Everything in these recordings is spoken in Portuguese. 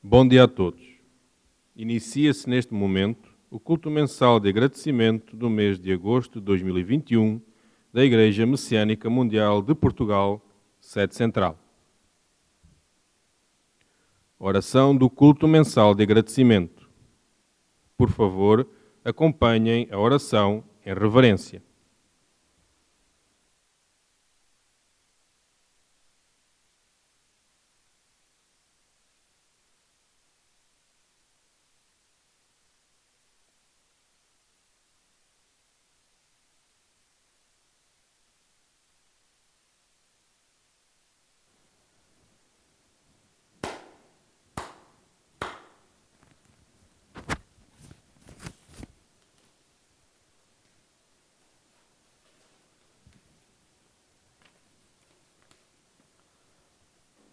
Bom dia a todos. Inicia-se neste momento o culto mensal de agradecimento do mês de agosto de 2021 da Igreja Messiânica Mundial de Portugal, sede central. Oração do culto mensal de agradecimento. Por favor, acompanhem a oração em reverência.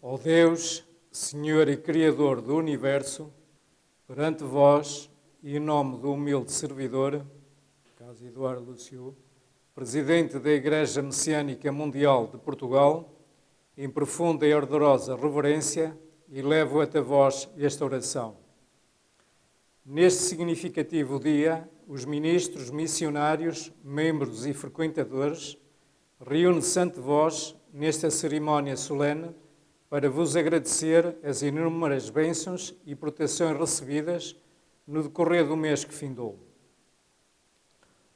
Ó Deus, Senhor e Criador do Universo, perante vós e em nome do humilde servidor, Caso Eduardo Lúcio, Presidente da Igreja Messiânica Mundial de Portugal, em profunda e ardorosa reverência, elevo até vós esta oração. Neste significativo dia, os ministros, missionários, membros e frequentadores reúnem-se ante vós nesta cerimónia solene para vos agradecer as inúmeras bênçãos e proteções recebidas no decorrer do mês que findou.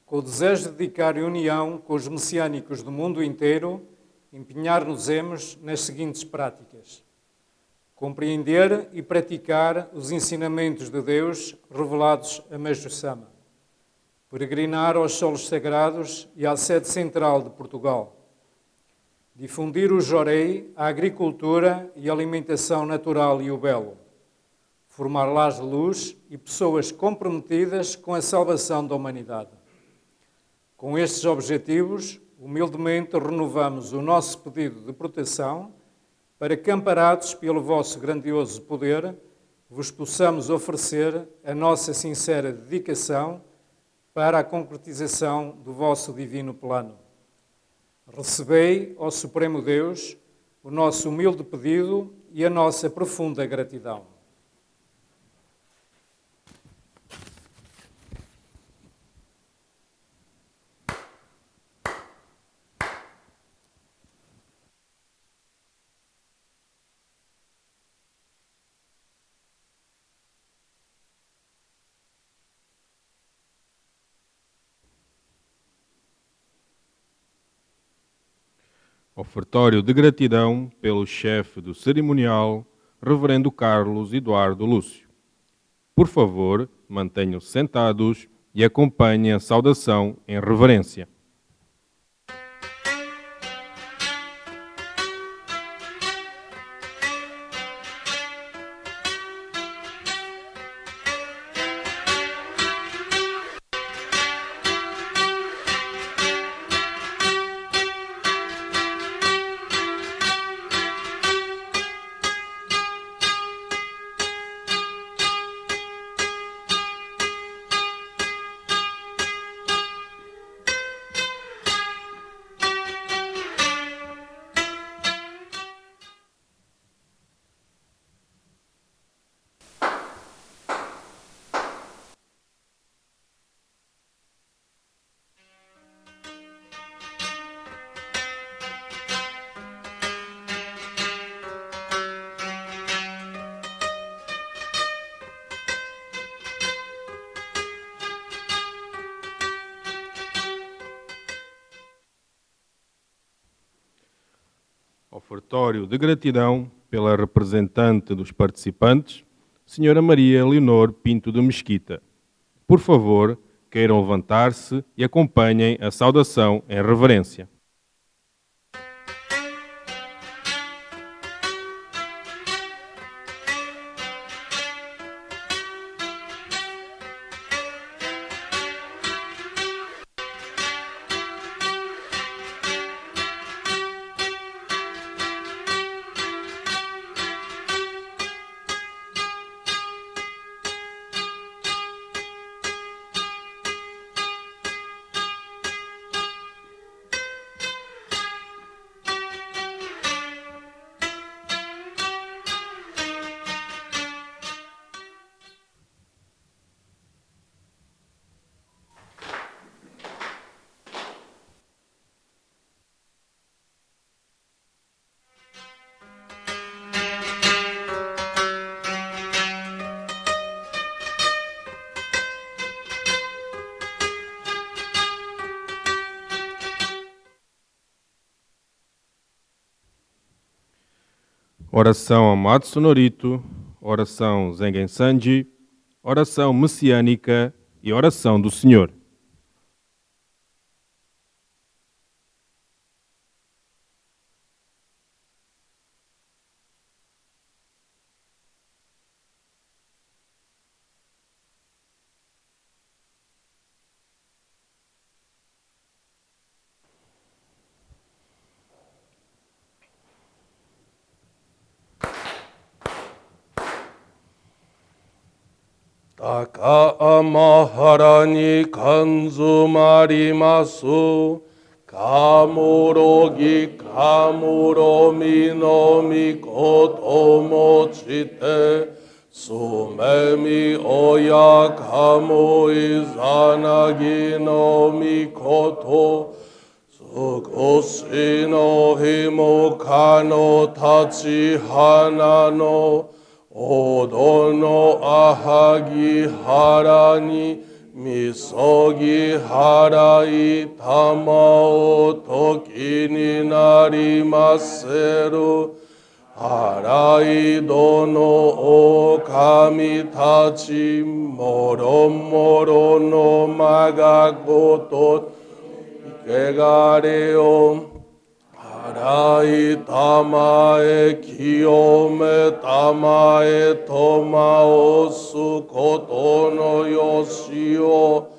Com o desejo de dedicar união com os messiânicos do mundo inteiro, empenhar-nos-emos nas seguintes práticas: compreender e praticar os ensinamentos de Deus revelados a Mestre Sama, peregrinar aos solos sagrados e à sede central de Portugal, difundir o jorei, a agricultura e a alimentação natural e o belo, formar lares de luz e pessoas comprometidas com a salvação da humanidade. Com estes objetivos, humildemente renovamos o nosso pedido de proteção para que, amparados pelo vosso grandioso poder, vos possamos oferecer a nossa sincera dedicação para a concretização do vosso divino plano. Recebei, ó Supremo Deus, o nosso humilde pedido e a nossa profunda gratidão. Ofertório de gratidão pelo chefe do cerimonial, Reverendo Carlos Eduardo Lúcio. Por favor, mantenham-se sentados e acompanhem a saudação em reverência. Ofertório de gratidão pela representante dos participantes, Senhora Maria Leonor Pinto de Mesquita. Por favor, queiram levantar-se e acompanhem a saudação em reverência. Oração Amatsu Norito, oração Zengen Sanji, oração messiânica e oração do Senhor. Taka maharaに感づまります。かもろぎかもろみのみこともちて、すめみおやかもいざなぎのみこと、少しの日もかの立ち花のおどのあはぎ腹にみそぎ払いたまおときになりませる。払いどのお神たちもろもろのまがごとけがれを払いたまえ清めたまえとまおすことのよしを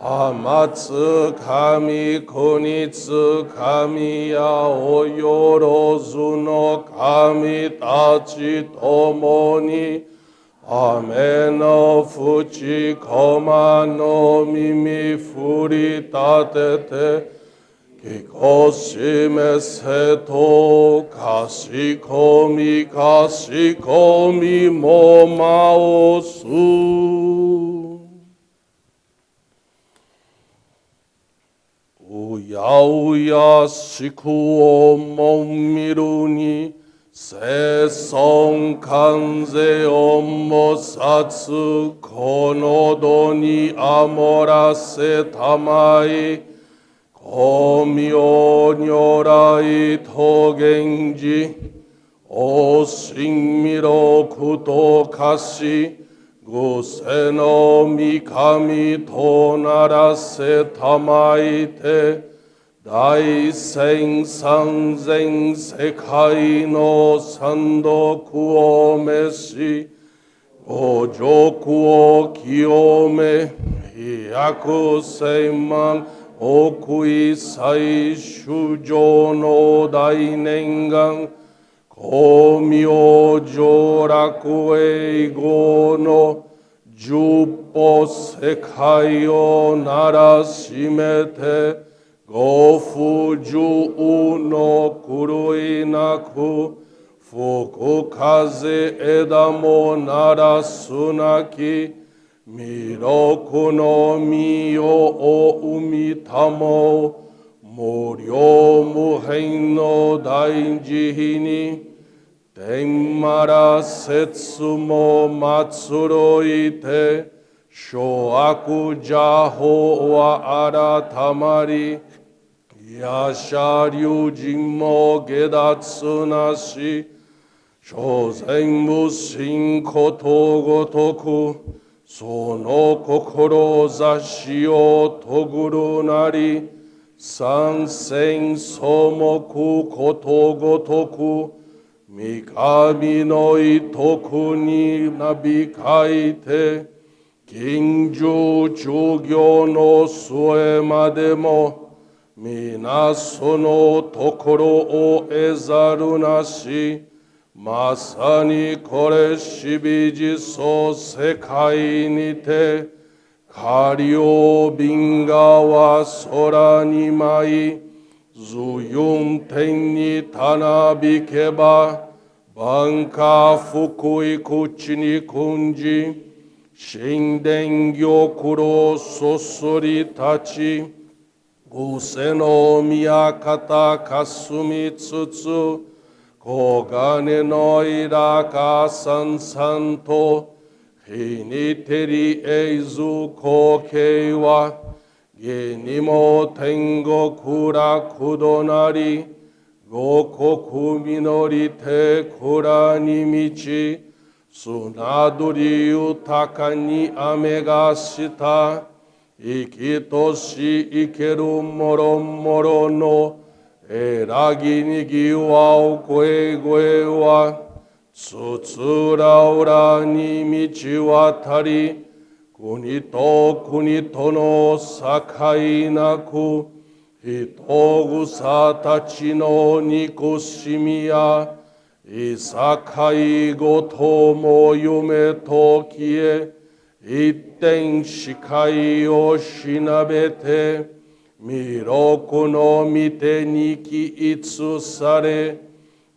天つ神国つ神やおよろずの神たちともに雨のふちこまの耳振り立ててきこしめせとかしこみもまおす。うやうやしくをもみるに生存関税をもさつこのどにあもらせたまい光明如来と源氏お神弥勒と化し愚世の御神とならせたまいて大千三千世界の三毒を召し五辱を清め百千万億位最主上の大念願光明上楽英語の十歩世界をならしめてご不自由の狂いなく吹く風枝もならすなき弥勒の実を生みたも無量無辺の大慈悲に天まら説も祭ろいて諸悪邪法は改まり夜叉龍神も下脱なし諸前無心ことごとくその志をとぐるなり三千草木ことごとく三神のいとくになびかいて近十中行の末までも皆そのところを得ざるなしまさにこれしびじそ世界にて下領瓶川空に舞いずゆん天にたなびけば万家福井口に訓じ神殿玉露そすり立ちうせの宮方かすみつつ黄金のいらかさんさんと日に照りえず光景は義にも天国楽どなり Gokoku minorite kurani michi, sunaduri utaka ni amegashita, ikitoshi ikeru moro moro no, eragi ni giwa okue gue wa, tsutsura ura ni michi watari, kunito no sakai naku, hitogu satachi no nikushimiya, isakai goto mo yume tokie, itten shikai o shinabete, miroku no mite niki itsu sare,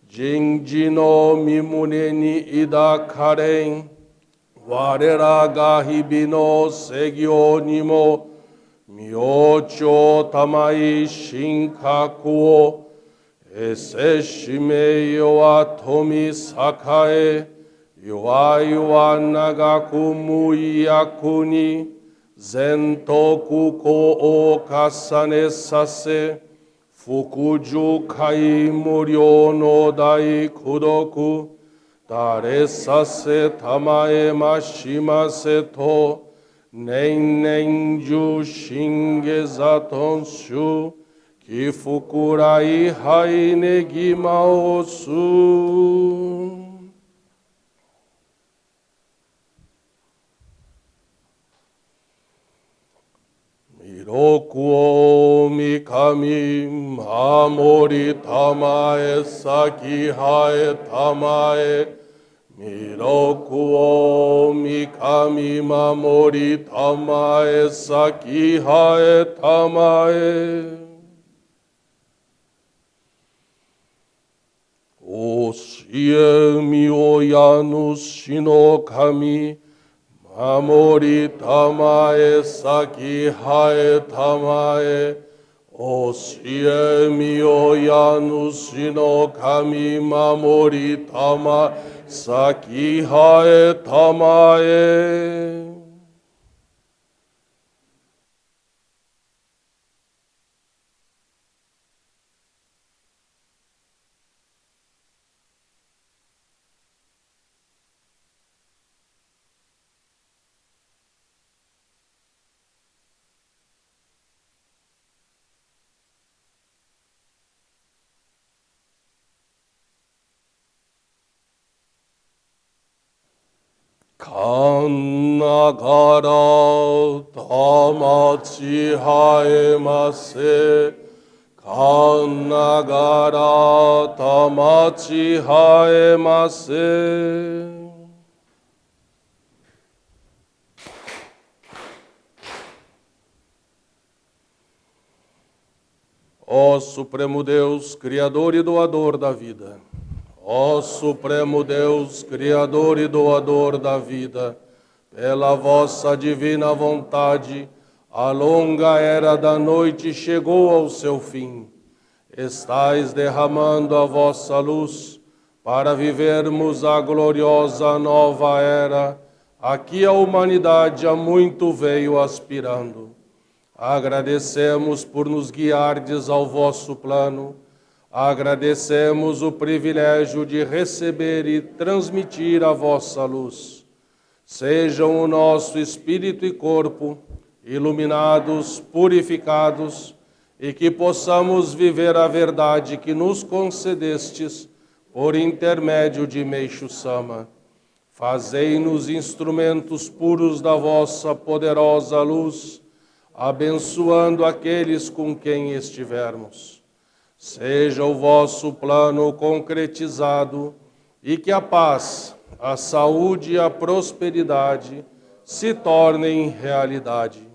jinji no mimune ni idakaren, warera ga hibi no segyo ni mo, myocho tamai shinkakuo, ese shime yo atomi sakae, yuwa nagaku muyakuni, zentoku ko o kasane sase, fukuju kai muryo no dai kudoku, tare sase tamae mashimase to, nen ju shinge zaton shu, kifukurai hai negima osu. Miroku mikami mamori tamae saki hae tamae, Miroku mikami mamori tamae saki hae tamae. Oshie mi oyanu shinokami, mamori tamae saki hae tamae. Oshie mi oyanu shinokami, mamori tamae saki hae tamae. Kannagara tamachi haemase, Kannagara tamachi haemase. Ó Supremo Deus, Criador e Doador da vida, ó Supremo Deus, Criador e Doador da vida, pela vossa divina vontade, a longa era da noite chegou ao seu fim. Estais derramando a vossa luz para vivermos a gloriosa nova era, a que a humanidade há muito veio aspirando. Agradecemos por nos guiardes ao vosso plano, agradecemos o privilégio de receber e transmitir a vossa luz. Sejam o nosso espírito e corpo iluminados, purificados, e que possamos viver a verdade que nos concedestes por intermédio de Meixo Sama. Fazei-nos instrumentos puros da vossa poderosa luz, abençoando aqueles com quem estivermos. Seja o vosso plano concretizado e que a paz, a saúde e a prosperidade se tornem realidade.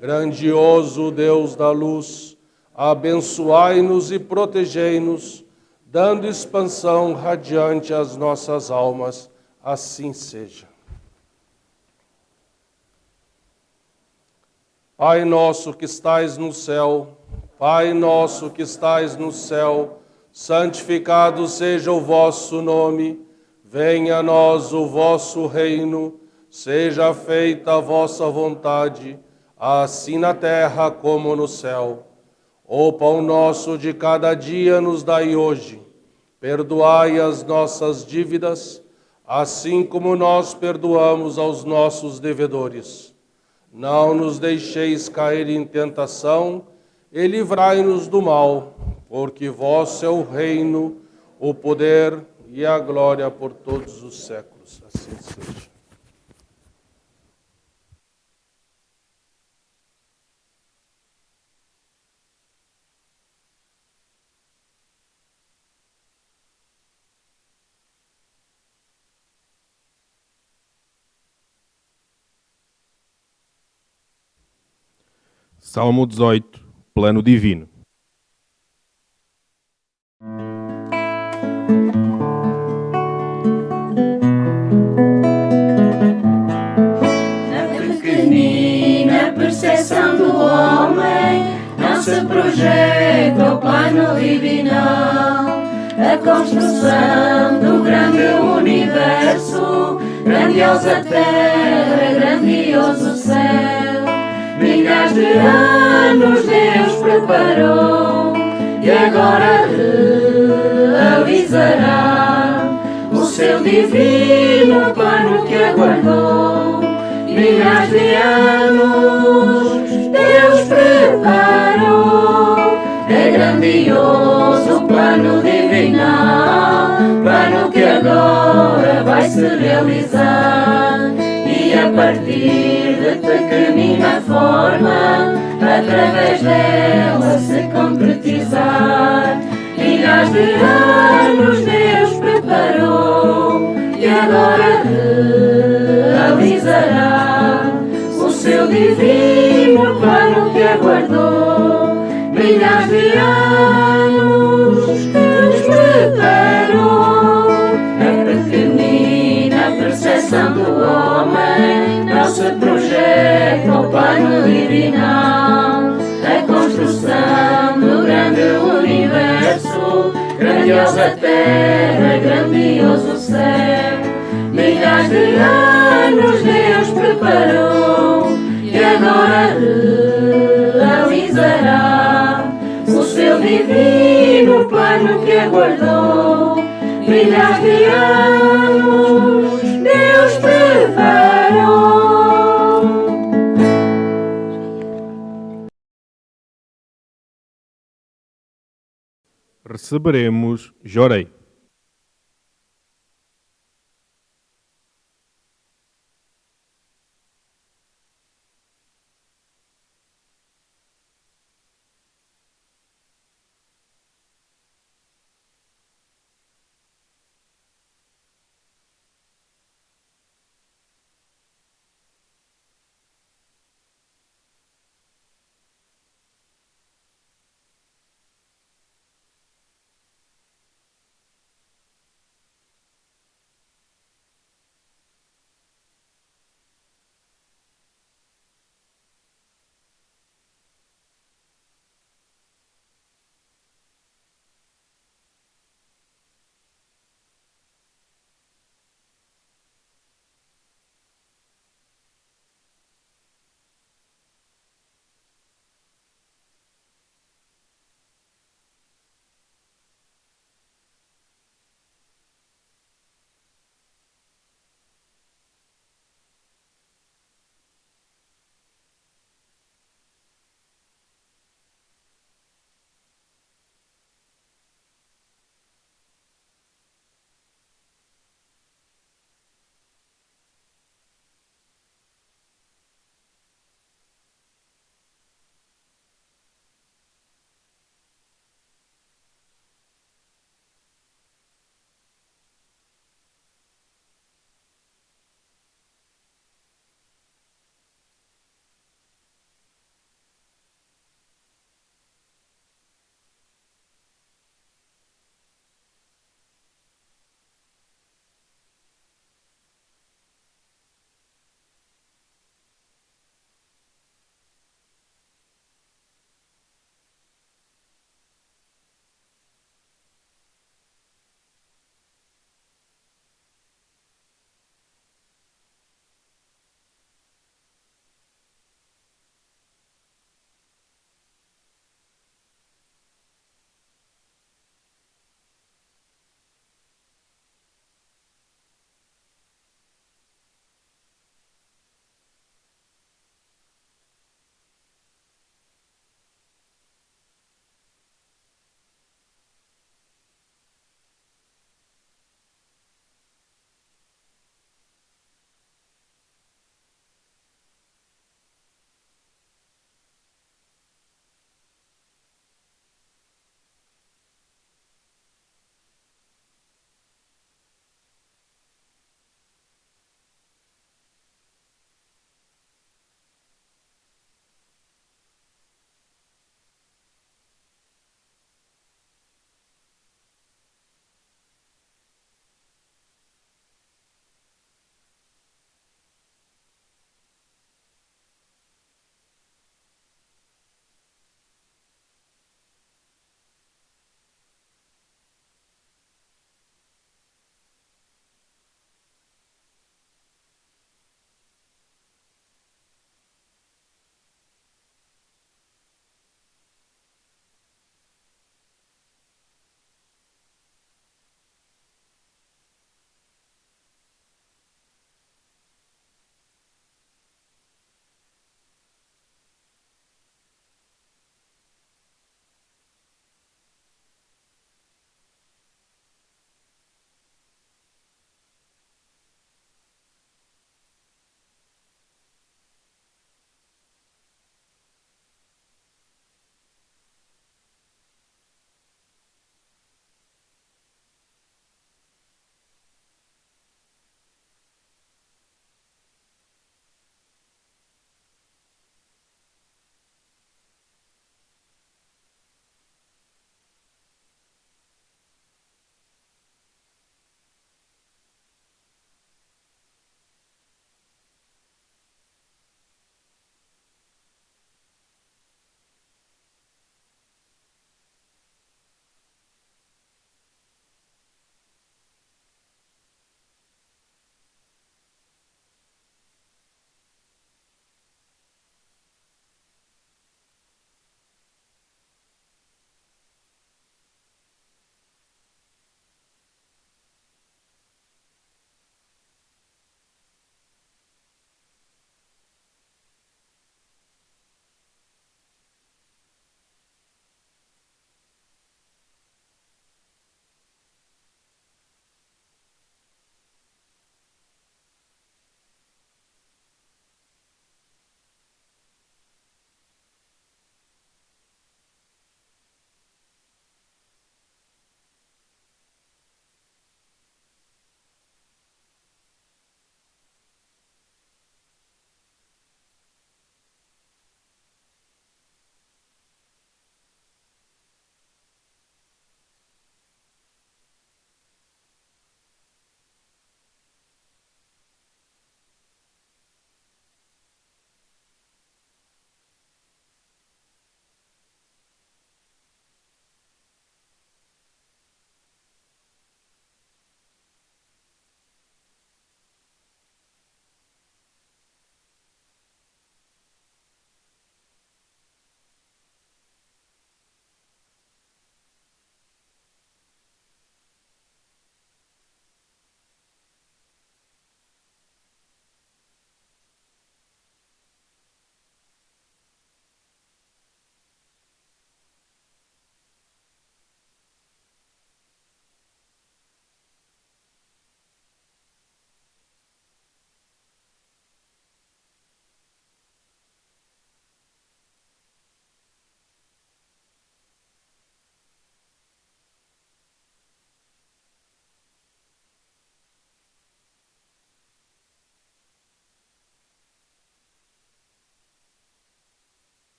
Grandioso Deus da luz, abençoai-nos e protegei-nos, dando expansão radiante às nossas almas. Assim seja. Pai nosso que estais no céu, Pai nosso que estais no céu, santificado seja o vosso nome, venha a nós o vosso reino, seja feita a vossa vontade, assim na terra como no céu. O pão nosso de cada dia nos dai hoje. Perdoai as nossas dívidas, assim como nós perdoamos aos nossos devedores. Não nos deixeis cair em tentação, e livrai-nos do mal, porque vosso é o reino, o poder e a glória por todos os séculos. Assim seja. Salmo 18, Plano Divino. Na pequenina percepção do homem não se projeta o plano divinal. A construção do grande universo, grandiosa terra, grandioso céu. Milhares de anos Deus preparou e agora realizará o seu divino plano que aguardou. Milhares de anos Deus preparou, é grandioso o plano divinal, plano que agora vai se realizar. E a partir de pequenina forma, através dela se concretizar. Milhares de anos Deus preparou e agora realizará o seu divino plano que aguardou. Milhares de anos Deus preparou. A pequenina percepção do homem não se projeta o plano divinal. A construção do grande universo, grandiosa terra, grandioso céu. Milhares de anos Deus preparou e agora realizará o seu divino plano que aguardou. Milhares de anos Deus preparou. Receberemos Jorei.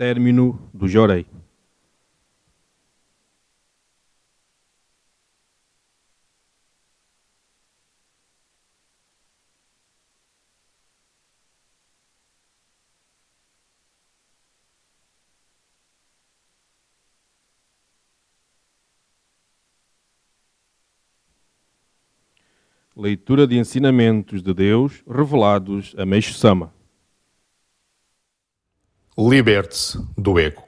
término do Jorei. Leitura de ensinamentos de Deus revelados a Meixo Sama. Liberte-se do ego.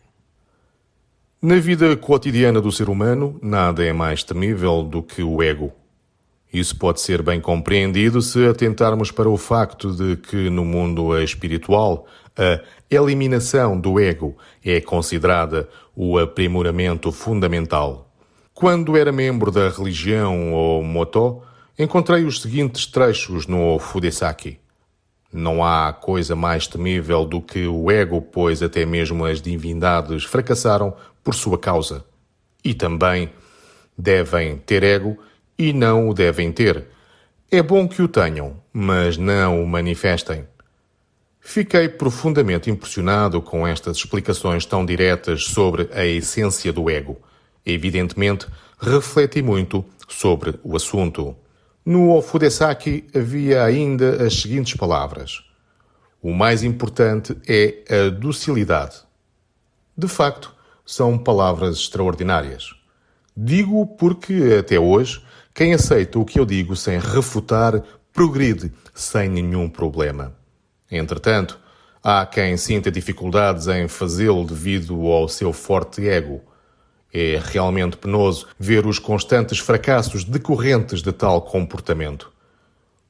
Na vida cotidiana do ser humano, nada é mais temível do que o ego. Isso pode ser bem compreendido se atentarmos para o facto de que no mundo espiritual a eliminação do ego é considerada o aprimoramento fundamental. Quando era membro da religião Omoto, encontrei os seguintes trechos no Fudesaki. Não há coisa mais temível do que o ego, pois até mesmo as divindades fracassaram por sua causa. E também devem ter ego e não o devem ter. É bom que o tenham, mas não o manifestem. Fiquei profundamente impressionado com estas explicações tão diretas sobre a essência do ego. Evidentemente, refleti muito sobre o assunto. No Ofudesaki havia ainda as seguintes palavras. O mais importante é a docilidade. De facto, são palavras extraordinárias. Digo porque, até hoje, quem aceita o que eu digo sem refutar, progride sem nenhum problema. Entretanto, há quem sinta dificuldades em fazê-lo devido ao seu forte ego. É realmente penoso ver os constantes fracassos decorrentes de tal comportamento.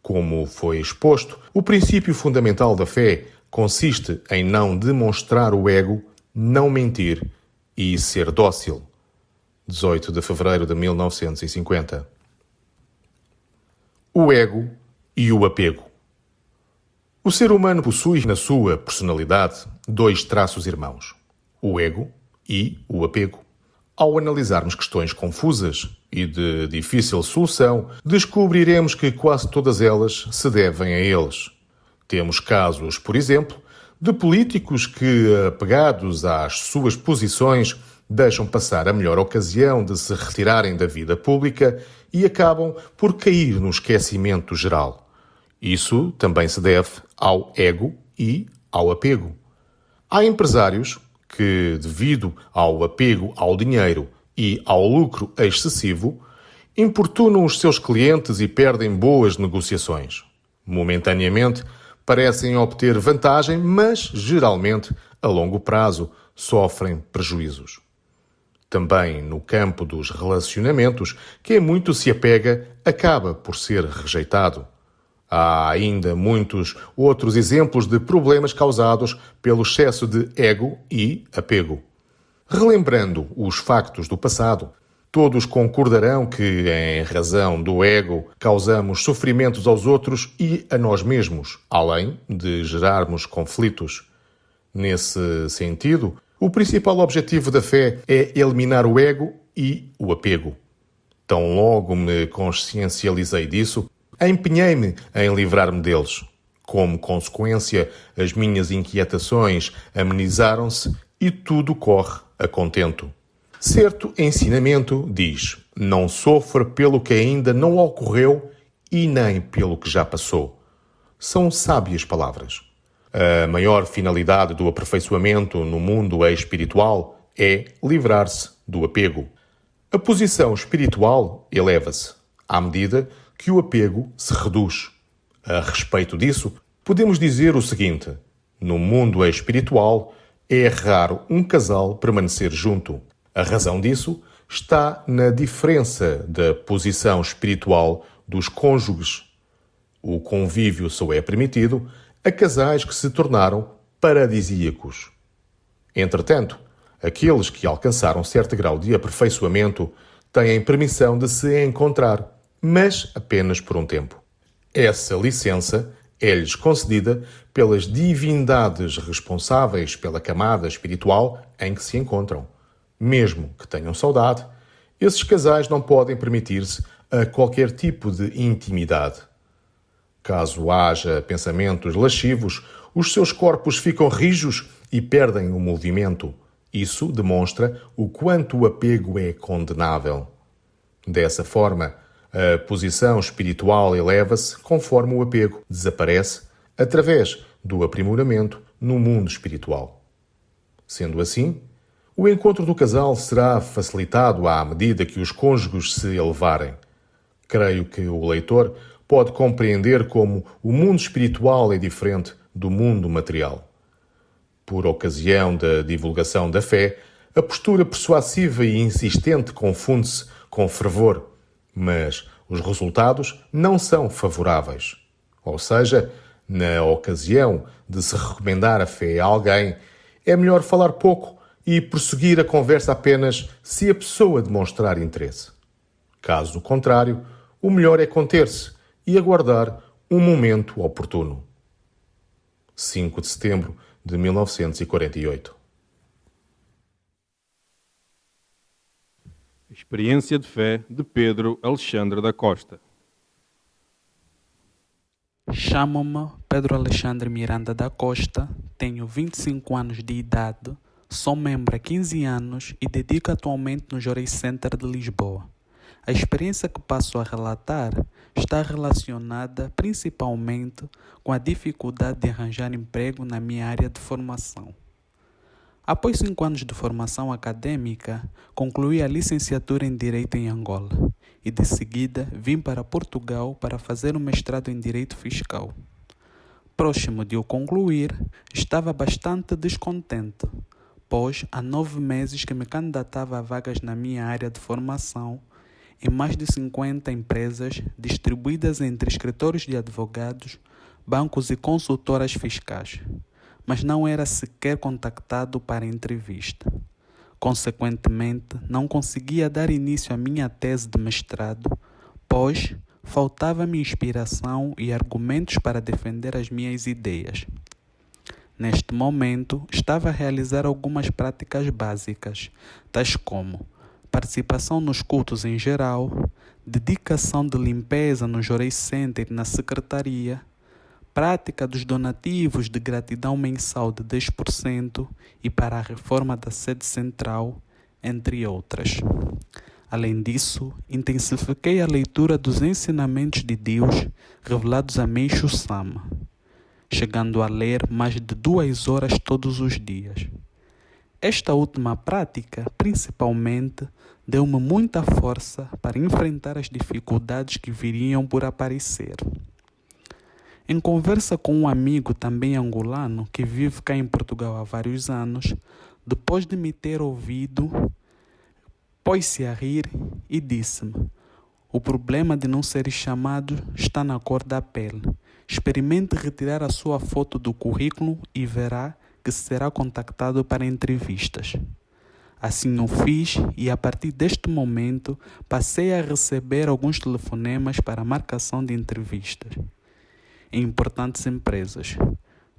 Como foi exposto, o princípio fundamental da fé consiste em não demonstrar o ego, não mentir e ser dócil. 18 de fevereiro de 1950. O ego e o apego. O ser humano possui na sua personalidade dois traços irmãos, o ego e o apego. Ao analisarmos questões confusas e de difícil solução, descobriremos que quase todas elas se devem a eles. Temos casos, por exemplo, de políticos que, apegados às suas posições, deixam passar a melhor ocasião de se retirarem da vida pública e acabam por cair no esquecimento geral. Isso também se deve ao ego e ao apego. Há empresários que, devido ao apego ao dinheiro e ao lucro excessivo, importunam os seus clientes e perdem boas negociações. Momentaneamente, parecem obter vantagem, mas, geralmente, a longo prazo, sofrem prejuízos. Também no campo dos relacionamentos, quem muito se apega acaba por ser rejeitado. Há ainda muitos outros exemplos de problemas causados pelo excesso de ego e apego. Relembrando os factos do passado, todos concordarão que, em razão do ego, causamos sofrimentos aos outros e a nós mesmos, além de gerarmos conflitos. Nesse sentido, o principal objetivo da fé é eliminar o ego e o apego. Tão logo me consciencializei disso, empenhei-me em livrar-me deles. Como consequência, as minhas inquietações amenizaram-se e tudo corre a contento. Certo ensinamento diz: não sofra pelo que ainda não ocorreu e nem pelo que já passou. São sábias palavras. A maior finalidade do aperfeiçoamento no mundo espiritual é livrar-se do apego. A posição espiritual eleva-se à medida que o apego se reduz. A respeito disso, podemos dizer o seguinte: no mundo espiritual, é raro um casal permanecer junto. A razão disso está na diferença da posição espiritual dos cônjuges. O convívio só é permitido a casais que se tornaram paradisíacos. Entretanto, aqueles que alcançaram certo grau de aperfeiçoamento têm permissão de se encontrar, mas apenas por um tempo. Essa licença é-lhes concedida pelas divindades responsáveis pela camada espiritual em que se encontram. Mesmo que tenham saudade, esses casais não podem permitir-se a qualquer tipo de intimidade. Caso haja pensamentos lascivos, os seus corpos ficam rijos e perdem o movimento. Isso demonstra o quanto o apego é condenável. Dessa forma, a posição espiritual eleva-se conforme o apego desaparece através do aprimoramento no mundo espiritual. Sendo assim, o encontro do casal será facilitado à medida que os cônjuges se elevarem. Creio que o leitor pode compreender como o mundo espiritual é diferente do mundo material. Por ocasião da divulgação da fé, a postura persuasiva e insistente confunde-se com fervor, mas os resultados não são favoráveis. Ou seja, na ocasião de se recomendar a fé a alguém, é melhor falar pouco e prosseguir a conversa apenas se a pessoa demonstrar interesse. Caso contrário, o melhor é conter-se e aguardar um momento oportuno. 5 de setembro de 1948. Experiência de fé de Pedro Alexandre da Costa. Chamo-me Pedro Alexandre Miranda da Costa, tenho 25 anos de idade, sou membro há 15 anos e dedico atualmente no Jorei Center de Lisboa. A experiência que passo a relatar está relacionada principalmente com a dificuldade de arranjar emprego na minha área de formação. Após 5 anos de formação acadêmica, concluí a licenciatura em Direito em Angola e, de seguida, vim para Portugal para fazer um mestrado em Direito Fiscal. Próximo de o concluir, estava bastante descontente, pois há 9 meses que me candidatava a vagas na minha área de formação em mais de 50 empresas distribuídas entre escritórios de advogados, bancos e consultoras fiscais, mas não era sequer contactado para entrevista. Consequentemente, não conseguia dar início à minha tese de mestrado, pois faltava-me inspiração e argumentos para defender as minhas ideias. Neste momento, estava a realizar algumas práticas básicas, tais como participação nos cultos em geral, dedicação de limpeza no Jorei Center e na secretaria, prática dos donativos de gratidão mensal de 10% e para a reforma da sede central, entre outras. Além disso, intensifiquei a leitura dos ensinamentos de Deus revelados a Meishu Sama, chegando a ler mais de 2 horas todos os dias. Esta última prática, principalmente, deu-me muita força para enfrentar as dificuldades que viriam por aparecer. Em conversa com um amigo também angolano que vive cá em Portugal há vários anos, depois de me ter ouvido, pôs-se a rir e disse-me: "O problema de não ser chamado está na cor da pele. Experimente retirar a sua foto do currículo e verá que será contactado para entrevistas." Assim o fiz e a partir deste momento passei a receber alguns telefonemas para marcação de entrevistas em importantes empresas.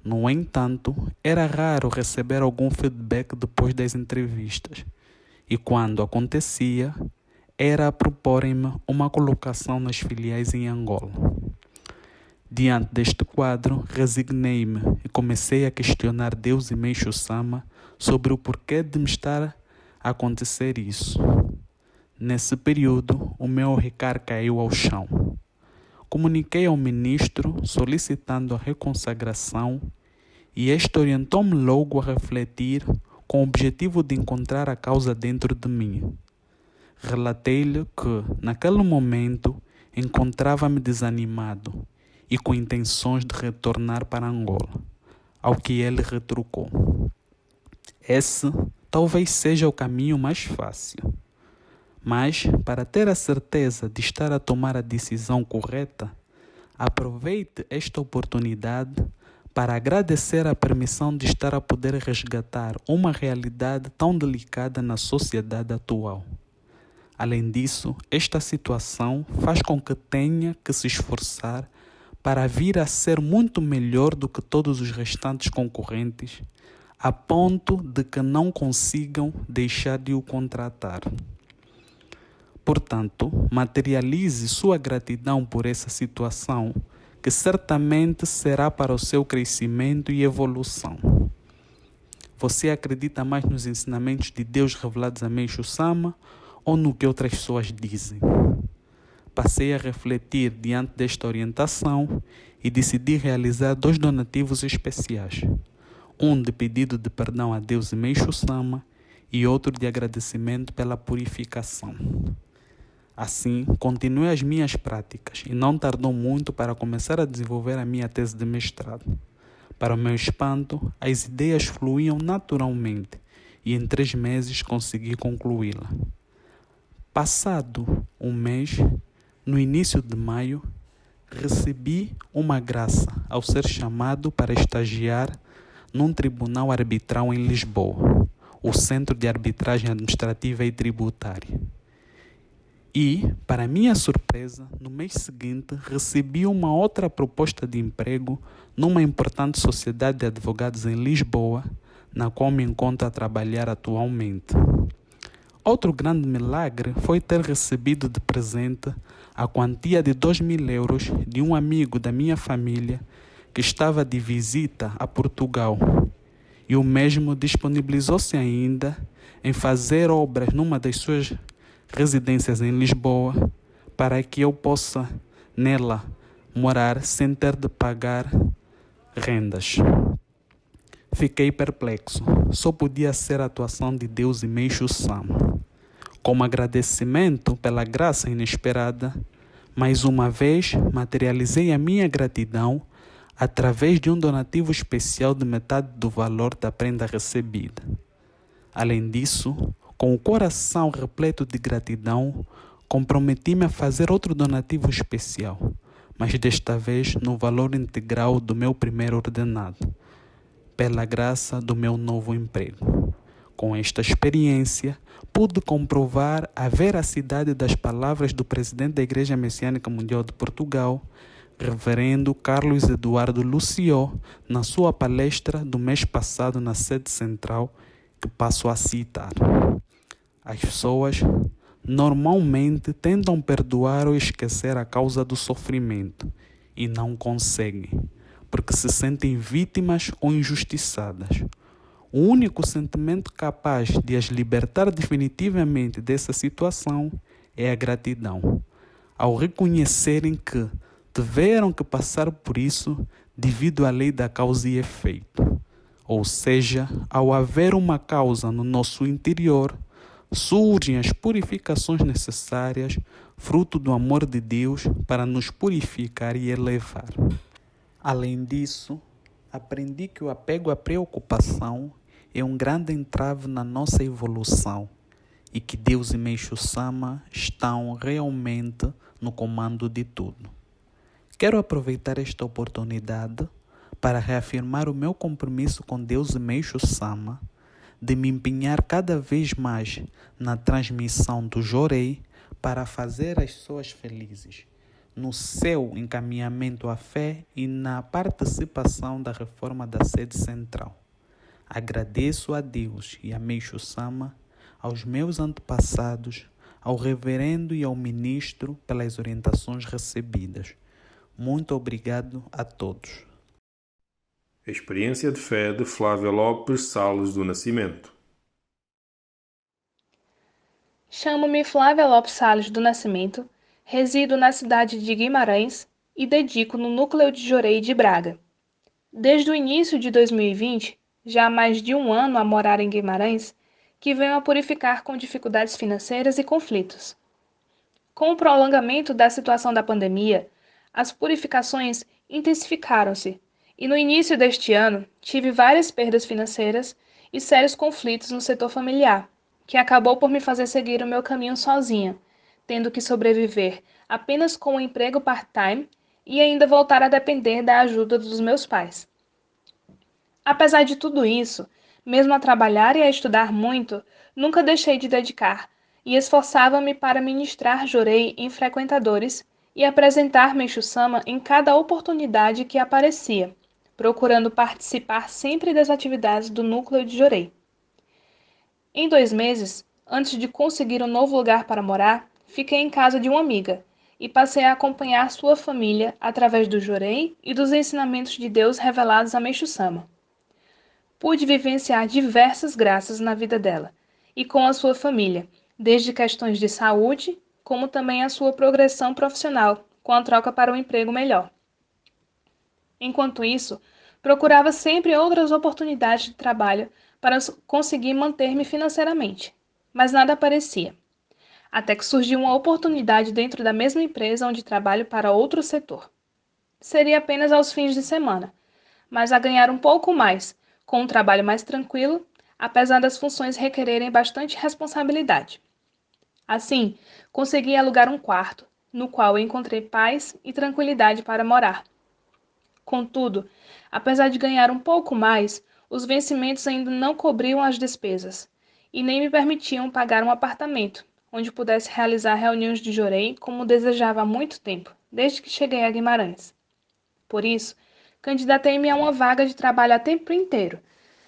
No entanto, era raro receber algum feedback depois das entrevistas e quando acontecia, era a proporem-me uma colocação nas filiais em Angola. Diante deste quadro, resignei-me e comecei a questionar Deus e Meishu Sama sobre o porquê de me estar a acontecer isso. Nesse período, o meu recar caiu ao chão. Comuniquei ao ministro solicitando a reconsagração e este orientou-me logo a refletir com o objetivo de encontrar a causa dentro de mim. Relatei-lhe que, naquele momento, encontrava-me desanimado e com intenções de retornar para Angola, ao que ele retrucou: "Esse talvez seja o caminho mais fácil. Mas, para ter a certeza de estar a tomar a decisão correta, aproveite esta oportunidade para agradecer a permissão de estar a poder resgatar uma realidade tão delicada na sociedade atual. Além disso, esta situação faz com que tenha que se esforçar para vir a ser muito melhor do que todos os restantes concorrentes, a ponto de que não consigam deixar de o contratar. Portanto, materialize sua gratidão por essa situação, que certamente será para o seu crescimento e evolução. Você acredita mais nos ensinamentos de Deus revelados a Meixo Sama ou no que outras pessoas dizem? Passei a refletir diante desta orientação e decidi realizar 2 donativos especiais. Um de pedido de perdão a Deus e Meixo Sama e outro de agradecimento pela purificação. Assim, continuei as minhas práticas e não tardou muito para começar a desenvolver a minha tese de mestrado. Para o meu espanto, as ideias fluíam naturalmente e em 3 meses consegui concluí-la. Passado um mês, no início de maio, recebi uma graça ao ser chamado para estagiar num tribunal arbitral em Lisboa, o Centro de Arbitragem Administrativa e Tributária. E, para minha surpresa, no mês seguinte recebi uma outra proposta de emprego numa importante sociedade de advogados em Lisboa, na qual me encontro a trabalhar atualmente. Outro grande milagre foi ter recebido de presente a quantia de 2.000 euros de um amigo da minha família que estava de visita a Portugal. E o mesmo disponibilizou-se ainda em fazer obras numa das suas residências em Lisboa para que eu possa nela morar sem ter de pagar rendas. Fiquei perplexo. Só podia ser a atuação de Deus e Meixo Sama. Como agradecimento pela graça inesperada, mais uma vez materializei a minha gratidão através de um donativo especial de metade do valor da prenda recebida. Além disso, com o coração repleto de gratidão, comprometi-me a fazer outro donativo especial, mas desta vez no valor integral do meu primeiro ordenado, pela graça do meu novo emprego. Com esta experiência, pude comprovar a veracidade das palavras do presidente da Igreja Messiânica Mundial de Portugal, Reverendo Carlos Eduardo Lució, na sua palestra do mês passado na sede central, que passo a citar. As pessoas normalmente tentam perdoar ou esquecer a causa do sofrimento e não conseguem, porque se sentem vítimas ou injustiçadas. O único sentimento capaz de as libertar definitivamente dessa situação é a gratidão, ao reconhecerem que tiveram que passar por isso devido à lei da causa e efeito. Ou seja, ao haver uma causa no nosso interior, surgem as purificações necessárias, fruto do amor de Deus para nos purificar e elevar. Além disso, aprendi que o apego à preocupação é um grande entrave na nossa evolução e que Deus e Meixo Sama estão realmente no comando de tudo. Quero aproveitar esta oportunidade para reafirmar o meu compromisso com Deus e Meixo Sama de me empenhar cada vez mais na transmissão do Jorei para fazer as pessoas felizes, no seu encaminhamento à fé e na participação da reforma da sede central. Agradeço a Deus e a Meixo Sama, aos meus antepassados, ao reverendo e ao ministro pelas orientações recebidas. Muito obrigado a todos. Experiência de fé de Flávia Lopes Salles do Nascimento. Chamo-me Flávia Lopes Salles do Nascimento, resido na cidade de Guimarães e dedico no núcleo de Jorei de Braga. Desde o início de 2020, já há mais de um ano a morar em Guimarães, que venho a purificar com dificuldades financeiras e conflitos. Com o prolongamento da situação da pandemia, as purificações intensificaram-se e no início deste ano tive várias perdas financeiras e sérios conflitos no setor familiar, que acabou por me fazer seguir o meu caminho sozinha, tendo que sobreviver apenas com um emprego part-time e ainda voltar a depender da ajuda dos meus pais. Apesar de tudo isso, mesmo a trabalhar e a estudar muito, nunca deixei de dedicar e esforçava-me para ministrar Jorei em frequentadores e apresentar Meixo Sama em cada oportunidade que aparecia, procurando participar sempre das atividades do núcleo de Jorei. Em 2 meses, antes de conseguir um novo lugar para morar, fiquei em casa de uma amiga e passei a acompanhar sua família através do Jorei e dos ensinamentos de Deus revelados a Meixo Sama. pude vivenciar diversas graças na vida dela e com a sua família, desde questões de saúde, como também a sua progressão profissional, com a troca para um emprego melhor. Enquanto isso, procurava sempre outras oportunidades de trabalho para conseguir manter-me financeiramente, mas nada aparecia. Até que surgiu uma oportunidade dentro da mesma empresa onde trabalho para outro setor. Seria apenas aos fins de semana, mas a ganhar um pouco mais, com um trabalho mais tranquilo, apesar das funções requererem bastante responsabilidade. Assim, consegui alugar um quarto, no qual encontrei paz e tranquilidade para morar. Contudo, apesar de ganhar um pouco mais, os vencimentos ainda não cobriam as despesas e nem me permitiam pagar um apartamento, onde pudesse realizar reuniões de jorei como desejava há muito tempo, desde que cheguei a Guimarães. Por isso, candidatei-me a uma vaga de trabalho a tempo inteiro,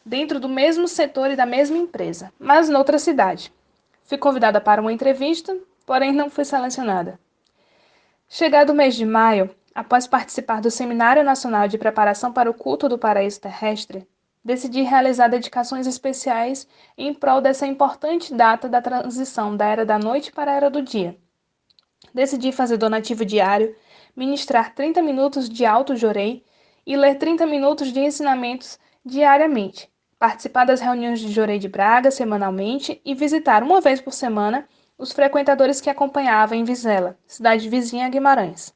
dentro do mesmo setor e da mesma empresa, mas noutra cidade. Fui convidada para uma entrevista, porém não fui selecionada. Chegado o mês de maio, após participar do Seminário Nacional de Preparação para o Culto do Paraíso Terrestre, decidi realizar dedicações especiais em prol dessa importante data da transição da Era da Noite para a Era do Dia. Decidi fazer donativo diário, ministrar 30 minutos de auto-jorei e ler 30 minutos de ensinamentos diariamente, participar das reuniões de Jorei de Braga semanalmente e visitar uma vez por semana os frequentadores que acompanhava em Vizela, cidade vizinha a Guimarães.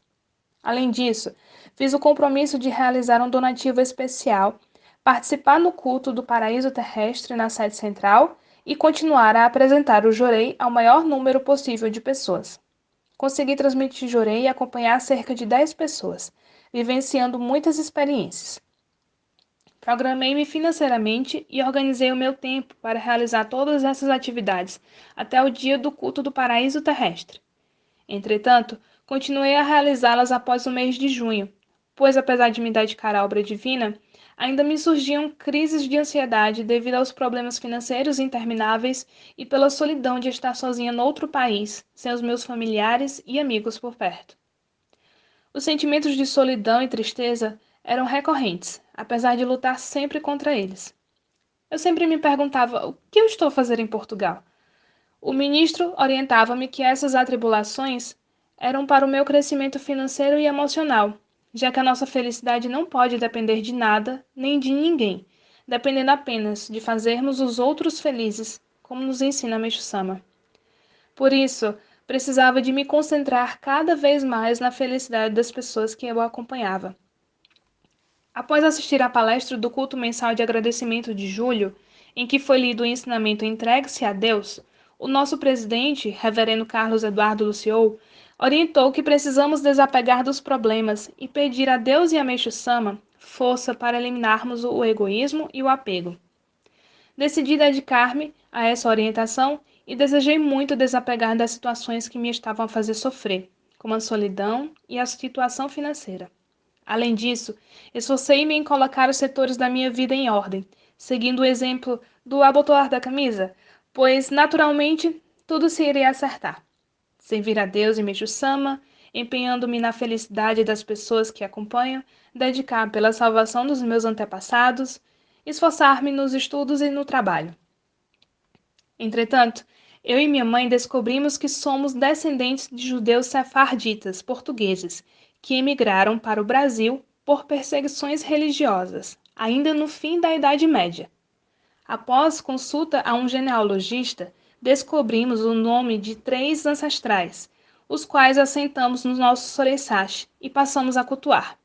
Além disso, fiz o compromisso de realizar um donativo especial, participar no culto do Paraíso Terrestre na sede central e continuar a apresentar o Jorei ao maior número possível de pessoas. Consegui transmitir Jorei e acompanhar cerca de 10 pessoas, vivenciando muitas experiências. Programei-me financeiramente e organizei o meu tempo para realizar todas essas atividades até o dia do culto do Paraíso Terrestre. Entretanto, continuei a realizá-las após o mês de junho, pois apesar de me dedicar à obra divina, ainda me surgiam crises de ansiedade devido aos problemas financeiros intermináveis e pela solidão de estar sozinha noutro país, sem os meus familiares e amigos por perto. Os sentimentos de solidão e tristeza eram recorrentes, apesar de lutar sempre contra eles. Eu sempre me perguntava o que eu estou a fazer em Portugal. O ministro orientava-me que essas atribulações eram para o meu crescimento financeiro e emocional, já que a nossa felicidade não pode depender de nada nem de ninguém, dependendo apenas de fazermos os outros felizes, como nos ensina Meixo Sama. Por isso, precisava de me concentrar cada vez mais na felicidade das pessoas que eu acompanhava. Após assistir à palestra do culto mensal de agradecimento de julho, em que foi lido o ensinamento Entregue-se a Deus, o nosso presidente, reverendo Carlos Eduardo Luciou, orientou que precisamos desapegar dos problemas e pedir a Deus e a Meixo Sama força para eliminarmos o egoísmo e o apego. Decidi dedicar-me a essa orientação e desejei muito desapegar das situações que me estavam a fazer sofrer, como a solidão e a situação financeira. Além disso, esforcei-me em colocar os setores da minha vida em ordem, seguindo o exemplo do abotoar da camisa, pois, naturalmente, tudo se iria acertar. Servir a Deus e Meixo Sama, empenhando-me na felicidade das pessoas que acompanham, dedicar pela salvação dos meus antepassados, esforçar-me nos estudos e no trabalho. Entretanto, eu e minha mãe descobrimos que somos descendentes de judeus sefarditas portugueses, que emigraram para o Brasil por perseguições religiosas, ainda no fim da Idade Média. Após consulta a um genealogista, descobrimos o nome de 3 ancestrais, os quais assentamos no nosso soreçache e passamos a cultuar.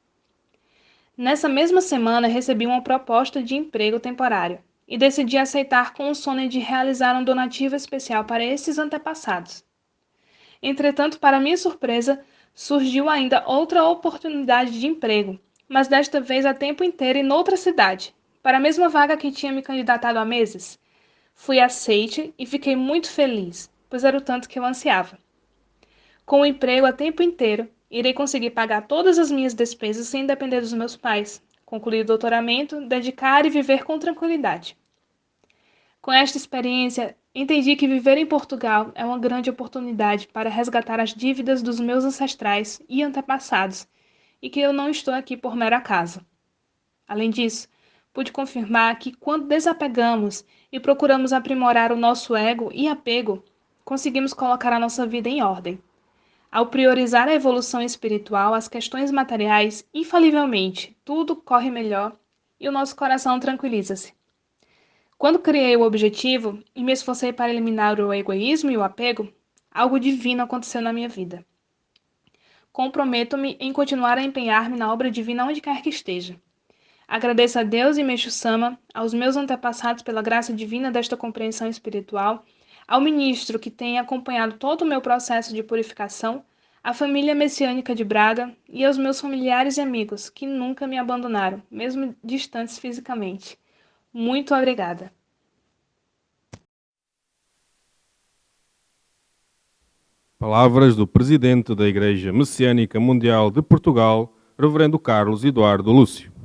Nessa mesma semana recebi uma proposta de emprego temporário e decidi aceitar com o sonho de realizar um donativo especial para esses antepassados. Entretanto, para minha surpresa, surgiu ainda outra oportunidade de emprego, mas desta vez a tempo inteiro em noutra cidade, para a mesma vaga que tinha me candidatado há meses. Fui aceite e fiquei muito feliz, pois era o tanto que eu ansiava. Com o emprego a tempo inteiro, irei conseguir pagar todas as minhas despesas sem depender dos meus pais, concluir o doutoramento, dedicar e viver com tranquilidade. Com esta experiência, entendi que viver em Portugal é uma grande oportunidade para resgatar as dívidas dos meus ancestrais e antepassados, e que eu não estou aqui por mero acaso. Além disso, pude confirmar que quando desapegamos e procuramos aprimorar o nosso ego e apego, conseguimos colocar a nossa vida em ordem. Ao priorizar a evolução espiritual, as questões materiais, infalivelmente, tudo corre melhor e o nosso coração tranquiliza-se. Quando criei o objetivo e me esforcei para eliminar o egoísmo e o apego, algo divino aconteceu na minha vida. Comprometo-me em continuar a empenhar-me na obra divina onde quer que esteja. Agradeço a Deus e Meixo-sama, aos meus antepassados pela graça divina desta compreensão espiritual, ao ministro que tem acompanhado todo o meu processo de purificação, à família messiânica de Braga e aos meus familiares e amigos que nunca me abandonaram, mesmo distantes fisicamente. Muito obrigada. Palavras do Presidente da Igreja Messiânica Mundial de Portugal, Reverendo Carlos Eduardo Lúcio.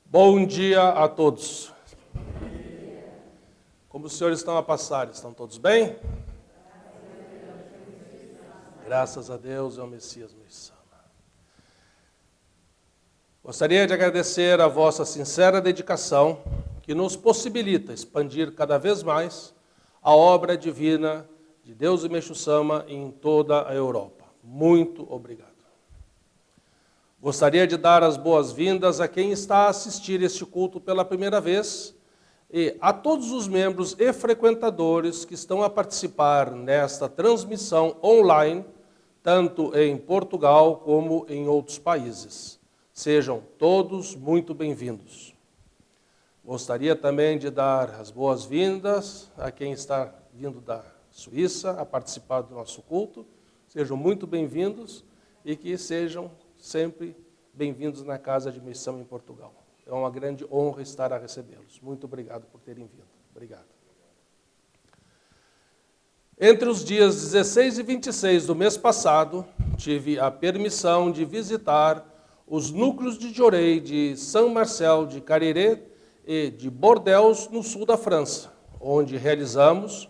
Bom dia a todos. Como os senhores estão a passar? Estão todos bem? Graças a Deus é o Messias Meixo-sama. Gostaria de agradecer a vossa sincera dedicação que nos possibilita expandir cada vez mais a obra divina de Deus e Meixo-sama em toda a Europa. Muito obrigado. Gostaria de dar as boas-vindas a quem está a assistir este culto pela primeira vez e a todos os membros e frequentadores que estão a participar nesta transmissão online, tanto em Portugal como em outros países. Sejam todos muito bem-vindos. Gostaria também de dar as boas-vindas a quem está vindo da Suíça a participar do nosso culto. Sejam muito bem-vindos e que sejam sempre bem-vindos na Casa de Missão em Portugal. É uma grande honra estar a recebê-los. Muito obrigado por terem vindo. Obrigado. Entre os dias 16 e 26 do mês passado, tive a permissão de visitar os núcleos de Jorei de São Marcel de Carriré e de Bordeaux, no sul da França, onde realizamos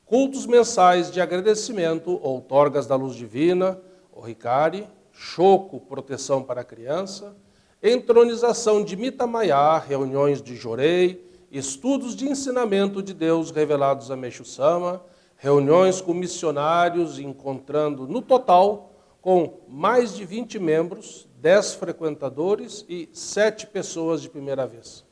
cultos mensais de agradecimento, outorgas da luz divina, o Ricari, Choco, proteção para a criança, entronização de Mitamaiá, reuniões de Jorei, estudos de ensinamento de Deus revelados a Meixo-sama, reuniões com missionários, encontrando no total com mais de 20 membros, 10 frequentadores e 7 pessoas de primeira vez.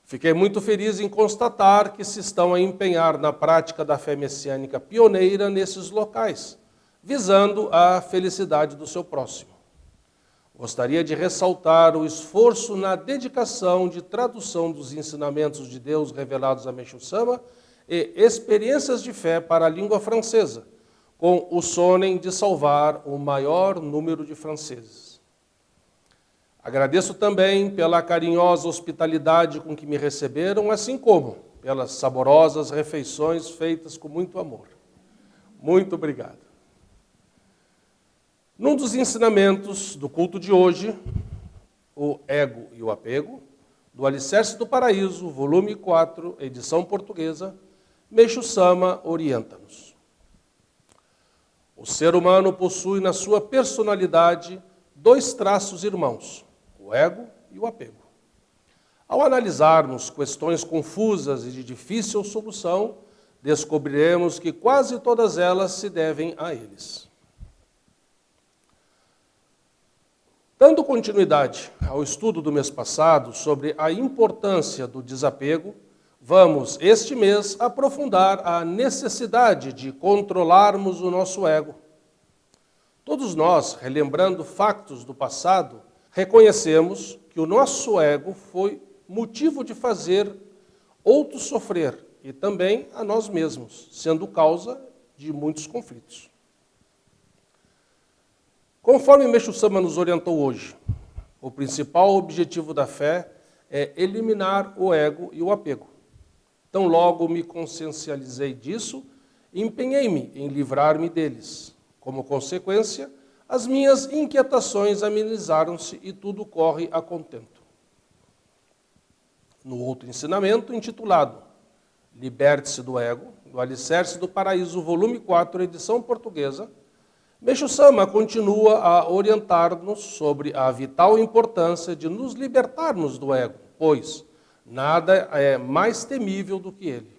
Fiquei muito feliz em constatar que se estão a empenhar na prática da fé messiânica pioneira nesses locais, visando a felicidade do seu próximo. Gostaria de ressaltar o esforço na dedicação de tradução dos ensinamentos de Deus revelados a Meixo-sama e experiências de fé para a língua francesa, com o sonem de salvar o maior número de franceses. Agradeço também pela carinhosa hospitalidade com que me receberam, assim como pelas saborosas refeições feitas com muito amor. Muito obrigado. Num dos ensinamentos do culto de hoje, o ego e o apego, do Alicerce do Paraíso, volume 4, edição portuguesa, Meixo-sama orienta-nos. O ser humano possui na sua personalidade 2 traços irmãos, o ego e o apego. Ao analisarmos questões confusas e de difícil solução, descobriremos que quase todas elas se devem a eles. Dando continuidade ao estudo do mês passado sobre a importância do desapego, vamos, este mês, aprofundar a necessidade de controlarmos o nosso ego. Todos nós, relembrando factos do passado, reconhecemos que o nosso ego foi motivo de fazer outros sofrer e também a nós mesmos, sendo causa de muitos conflitos. Conforme Meixo-sama nos orientou hoje, o principal objetivo da fé é eliminar o ego e o apego. Tão logo me consciencializei disso, empenhei-me em livrar-me deles. Como consequência, as minhas inquietações amenizaram-se e tudo corre a contento. No outro ensinamento, intitulado Liberte-se do Ego, do Alicerce do Paraíso, volume 4, edição portuguesa, Meixo Sama continua a orientar-nos sobre a vital importância de nos libertarmos do ego, pois nada é mais temível do que ele.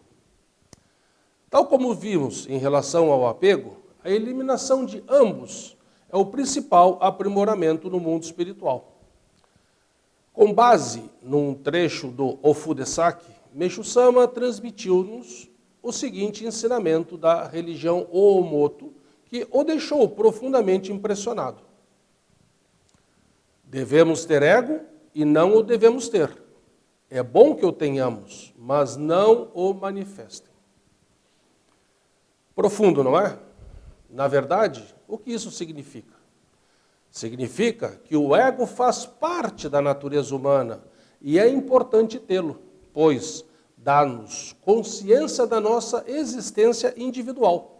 Tal como vimos em relação ao apego, a eliminação de ambos é o principal aprimoramento no mundo espiritual. Com base num trecho do Ofudesaki, Meixo Sama transmitiu-nos o seguinte ensinamento da religião Oomoto, que o deixou profundamente impressionado. Devemos ter ego e não o devemos ter. É bom que o tenhamos, mas não o manifestem. Profundo, não é? Na verdade, o que isso significa? Significa que o ego faz parte da natureza humana e é importante tê-lo, pois dá-nos consciência da nossa existência individual.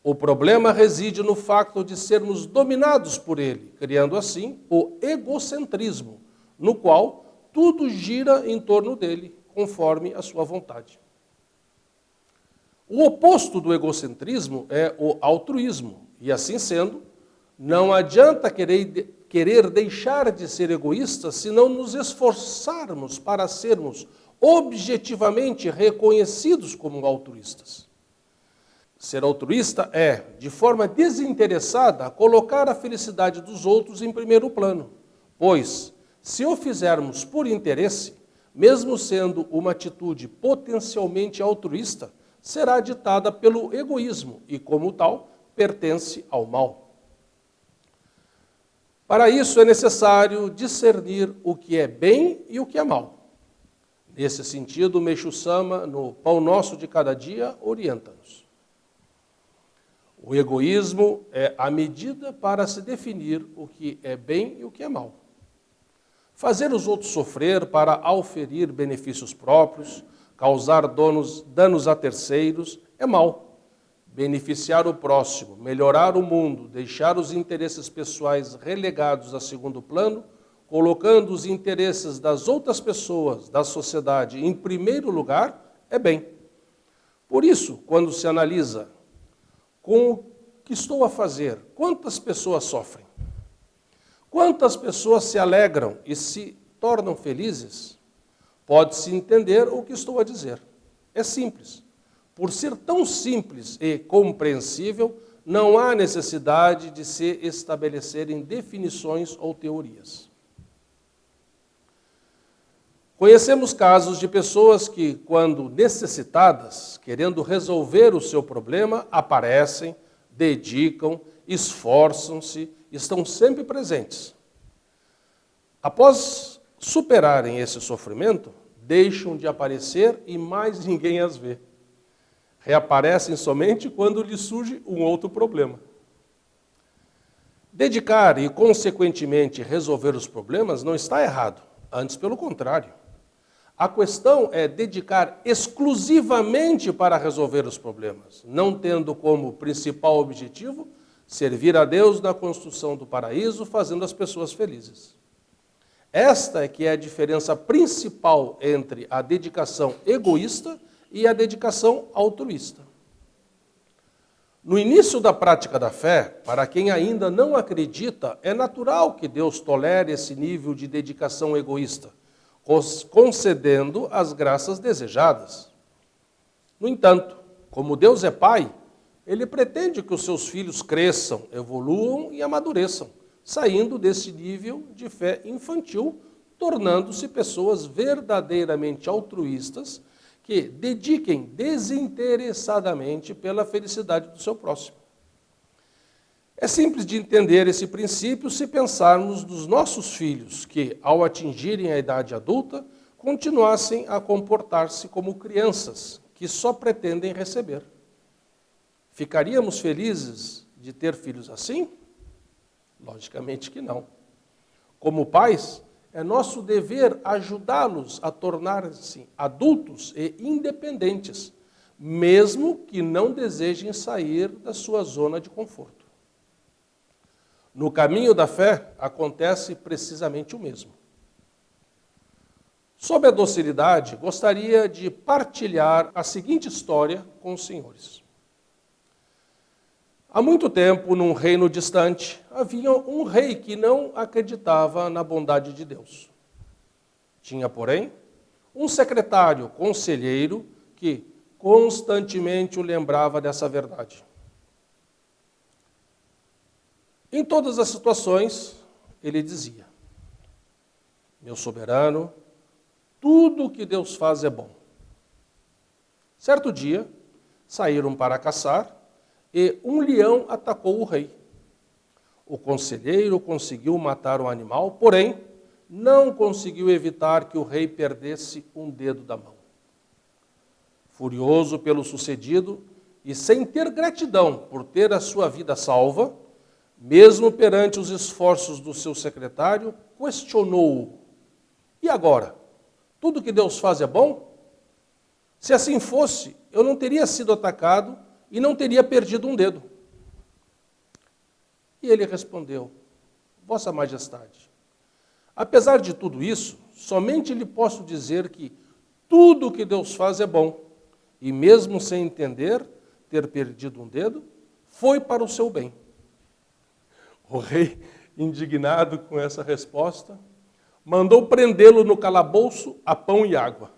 O problema reside no fato de sermos dominados por ele, criando assim o egocentrismo, no qual tudo gira em torno dele, conforme a sua vontade. O oposto do egocentrismo é o altruísmo, e assim sendo, não adianta querer deixar de ser egoístas se não nos esforçarmos para sermos objetivamente reconhecidos como altruístas. Ser altruísta é, de forma desinteressada, colocar a felicidade dos outros em primeiro plano, pois, se o fizermos por interesse, mesmo sendo uma atitude potencialmente altruísta, será ditada pelo egoísmo e, como tal, pertence ao mal. Para isso é necessário discernir o que é bem e o que é mal. Nesse sentido, Meixo Sama, no Pão Nosso de Cada Dia, orienta-nos. O egoísmo é a medida para se definir o que é bem e o que é mal. Fazer os outros sofrer para auferir benefícios próprios, causar danos a terceiros, é mal. Beneficiar o próximo, melhorar o mundo, deixar os interesses pessoais relegados a segundo plano, colocando os interesses das outras pessoas, da sociedade, em primeiro lugar, é bem. Por isso, quando se analisa com o que estou a fazer, quantas pessoas sofrem? Quantas pessoas se alegram e se tornam felizes? Pode-se entender o que estou a dizer. É simples. Por ser tão simples e compreensível, não há necessidade de se estabelecerem definições ou teorias. Conhecemos casos de pessoas que, quando necessitadas, querendo resolver o seu problema, aparecem, dedicam, esforçam-se, estão sempre presentes. Após superarem esse sofrimento, deixam de aparecer e mais ninguém as vê. Reaparecem somente quando lhes surge um outro problema. Dedicar e, consequentemente, resolver os problemas não está errado, antes pelo contrário. A questão é dedicar exclusivamente para resolver os problemas, não tendo como principal objetivo servir a Deus na construção do paraíso, fazendo as pessoas felizes. Esta é que é a diferença principal entre a dedicação egoísta e a dedicação altruísta. No início da prática da fé, para quem ainda não acredita, é natural que Deus tolere esse nível de dedicação egoísta, concedendo as graças desejadas. No entanto, como Deus é Pai, Ele pretende que os seus filhos cresçam, evoluam e amadureçam, saindo desse nível de fé infantil, tornando-se pessoas verdadeiramente altruístas, que dediquem desinteressadamente pela felicidade do seu próximo. É simples de entender esse princípio se pensarmos nos nossos filhos, que, ao atingirem a idade adulta, continuassem a comportar-se como crianças, que só pretendem receber. Ficaríamos felizes de ter filhos assim? Logicamente que não. Como pais, é nosso dever ajudá-los a tornar-se adultos e independentes, mesmo que não desejem sair da sua zona de conforto. No caminho da fé acontece precisamente o mesmo. Sob a docilidade, gostaria de partilhar a seguinte história com os senhores. Há muito tempo, num reino distante, havia um rei que não acreditava na bondade de Deus. Tinha, porém, um secretário, conselheiro, que constantemente o lembrava dessa verdade. Em todas as situações, ele dizia: meu soberano, tudo o que Deus faz é bom. Certo dia, saíram para caçar e um leão atacou o rei. O conselheiro conseguiu matar o animal, porém, não conseguiu evitar que o rei perdesse um dedo da mão. Furioso pelo sucedido e sem ter gratidão por ter a sua vida salva, mesmo perante os esforços do seu secretário, questionou-o: e agora? Tudo que Deus faz é bom? Se assim fosse, eu não teria sido atacado e não teria perdido um dedo. E ele respondeu: Vossa Majestade, apesar de tudo isso, somente lhe posso dizer que tudo que Deus faz é bom, e mesmo sem entender ter perdido um dedo, foi para o seu bem. O rei, indignado com essa resposta, mandou prendê-lo no calabouço a pão e água.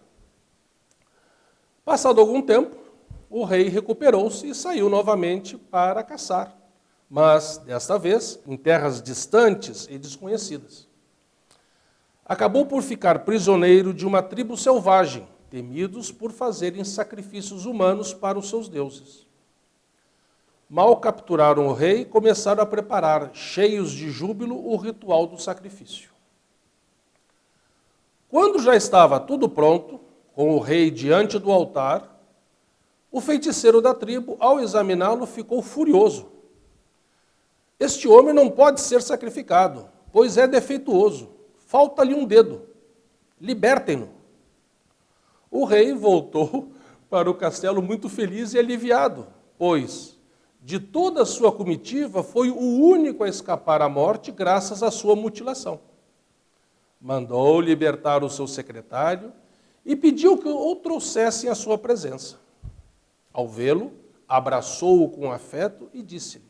Passado algum tempo, o rei recuperou-se e saiu novamente para caçar, mas, desta vez, em terras distantes e desconhecidas. Acabou por ficar prisioneiro de uma tribo selvagem, temidos por fazerem sacrifícios humanos para os seus deuses. Mal capturaram o rei e começaram a preparar, cheios de júbilo, o ritual do sacrifício. Quando já estava tudo pronto, com o rei diante do altar, o feiticeiro da tribo, ao examiná-lo, ficou furioso. Este homem não pode ser sacrificado, pois é defeituoso. Falta-lhe um dedo. Libertem-no. O rei voltou para o castelo muito feliz e aliviado, pois de toda a sua comitiva foi o único a escapar à morte graças à sua mutilação. Mandou libertar o seu secretário e pediu que o trouxessem à sua presença. Ao vê-lo, abraçou-o com afeto e disse-lhe: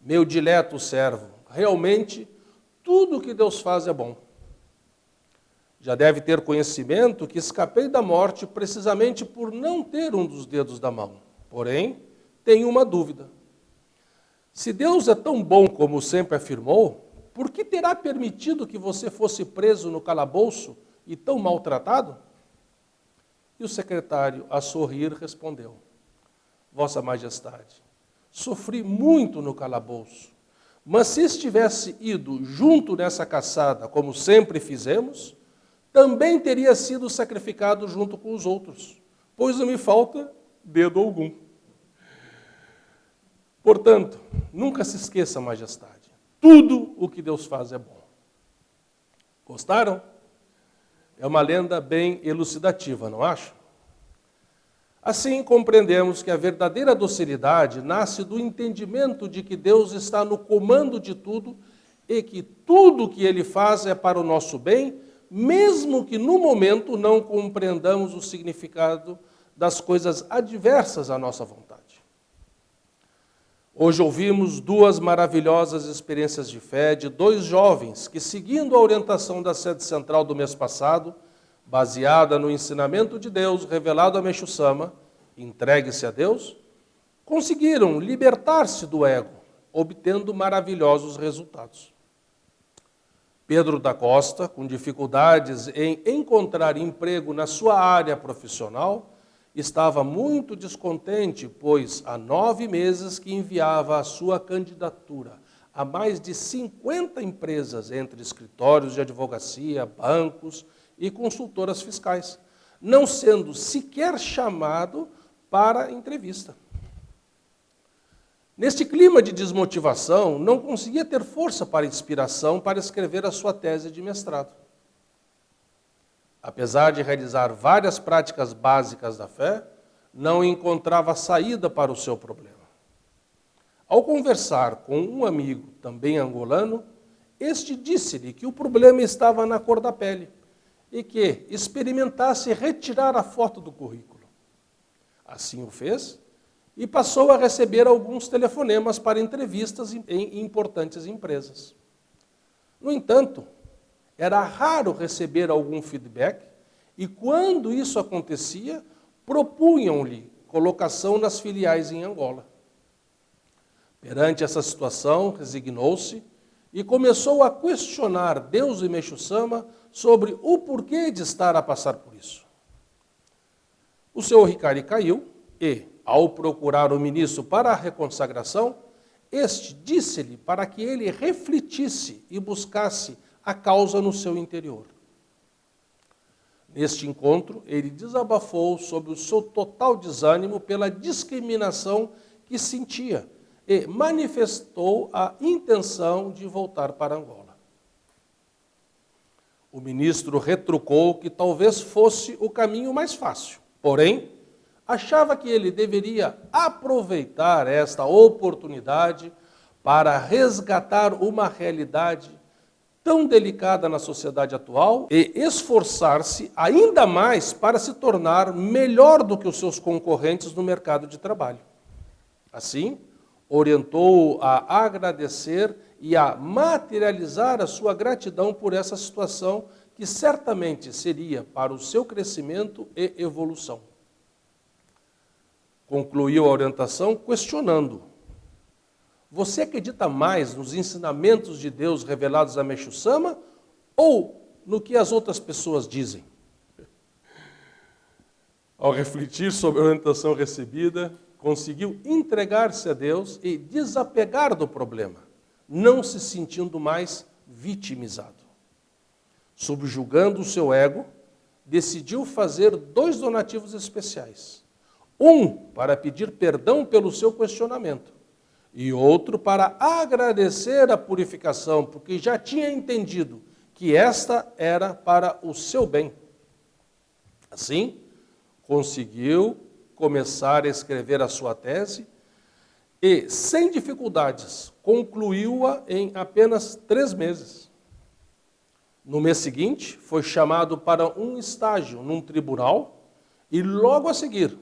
meu dileto servo, realmente tudo o que Deus faz é bom. Já deve ter conhecimento que escapei da morte precisamente por não ter um dos dedos da mão. Porém, tenho uma dúvida. Se Deus é tão bom como sempre afirmou, por que terá permitido que você fosse preso no calabouço e tão maltratado? E o secretário, a sorrir, respondeu: Vossa Majestade, sofri muito no calabouço, mas se estivesse ido junto nessa caçada, como sempre fizemos, também teria sido sacrificado junto com os outros, pois não me falta dedo algum. Portanto, nunca se esqueça, Majestade, tudo o que Deus faz é bom. Gostaram? É uma lenda bem elucidativa, não acha? Assim, compreendemos que a verdadeira docilidade nasce do entendimento de que Deus está no comando de tudo e que tudo o que Ele faz é para o nosso bem, mesmo que no momento não compreendamos o significado das coisas adversas à nossa vontade. Hoje ouvimos duas maravilhosas experiências de fé de dois jovens que, seguindo a orientação da sede central do mês passado, baseada no ensinamento de Deus revelado a Meixo Sama, entregue-se a Deus, conseguiram libertar-se do ego, obtendo maravilhosos resultados. Pedro da Costa, com dificuldades em encontrar emprego na sua área profissional, estava muito descontente, pois há 9 meses que enviava a sua candidatura a mais de 50 empresas, entre escritórios de advocacia, bancos e consultoras fiscais, não sendo sequer chamado para entrevista. Neste clima de desmotivação, não conseguia ter força para inspiração para escrever a sua tese de mestrado. Apesar de realizar várias práticas básicas da fé, não encontrava saída para o seu problema. Ao conversar com um amigo, também angolano, este disse-lhe que o problema estava na cor da pele e que experimentasse retirar a foto do currículo. Assim o fez e passou a receber alguns telefonemas para entrevistas em importantes empresas. No entanto, era raro receber algum feedback e, quando isso acontecia, propunham-lhe colocação nas filiais em Angola. Perante essa situação, resignou-se e começou a questionar Deus e Meixo Sama sobre o porquê de estar a passar por isso. O seu Ricari caiu e, ao procurar o ministro para a reconsagração, este disse-lhe para que ele refletisse e buscasse a causa no seu interior. Neste encontro, ele desabafou sobre o seu total desânimo pela discriminação que sentia e manifestou a intenção de voltar para Angola. O ministro retrucou que talvez fosse o caminho mais fácil, porém, achava que ele deveria aproveitar esta oportunidade para resgatar uma realidade tão delicada na sociedade atual e esforçar-se ainda mais para se tornar melhor do que os seus concorrentes no mercado de trabalho. Assim, orientou-o a agradecer e a materializar a sua gratidão por essa situação que certamente seria para o seu crescimento e evolução. Concluiu a orientação questionando: você acredita mais nos ensinamentos de Deus revelados a Meixo Sama ou no que as outras pessoas dizem? Ao refletir sobre a orientação recebida, conseguiu entregar-se a Deus e desapegar do problema, não se sentindo mais vitimizado. Subjugando o seu ego, decidiu fazer 2 donativos especiais. Um para pedir perdão pelo seu questionamento e outro para agradecer a purificação, porque já tinha entendido que esta era para o seu bem. Assim, conseguiu começar a escrever a sua tese e, sem dificuldades, concluiu-a em apenas 3 meses. No mês seguinte, foi chamado para um estágio num tribunal e, logo a seguir,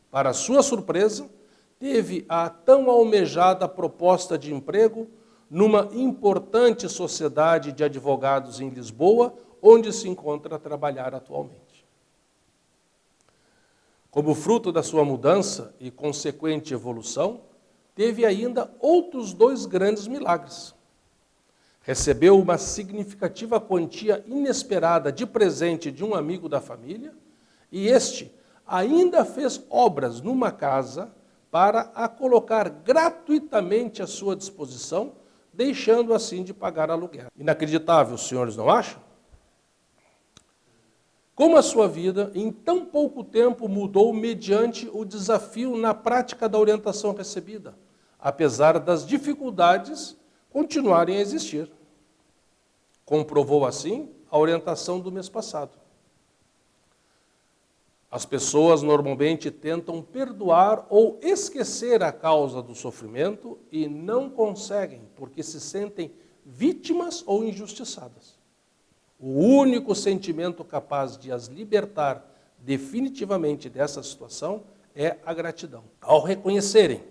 para sua surpresa, teve a tão almejada proposta de emprego numa importante sociedade de advogados em Lisboa, onde se encontra a trabalhar atualmente. Como fruto da sua mudança e consequente evolução, teve ainda outros 2 grandes milagres. Recebeu uma significativa quantia inesperada de presente de um amigo da família e este ainda fez obras numa casa para a colocar gratuitamente à sua disposição, deixando assim de pagar aluguel. Inacreditável, os senhores não acham? Como a sua vida, em tão pouco tempo, mudou mediante o desafio na prática da orientação recebida, apesar das dificuldades continuarem a existir. Comprovou assim a orientação do mês passado. As pessoas normalmente tentam perdoar ou esquecer a causa do sofrimento e não conseguem, porque se sentem vítimas ou injustiçadas. O único sentimento capaz de as libertar definitivamente dessa situação é a gratidão. Ao reconhecerem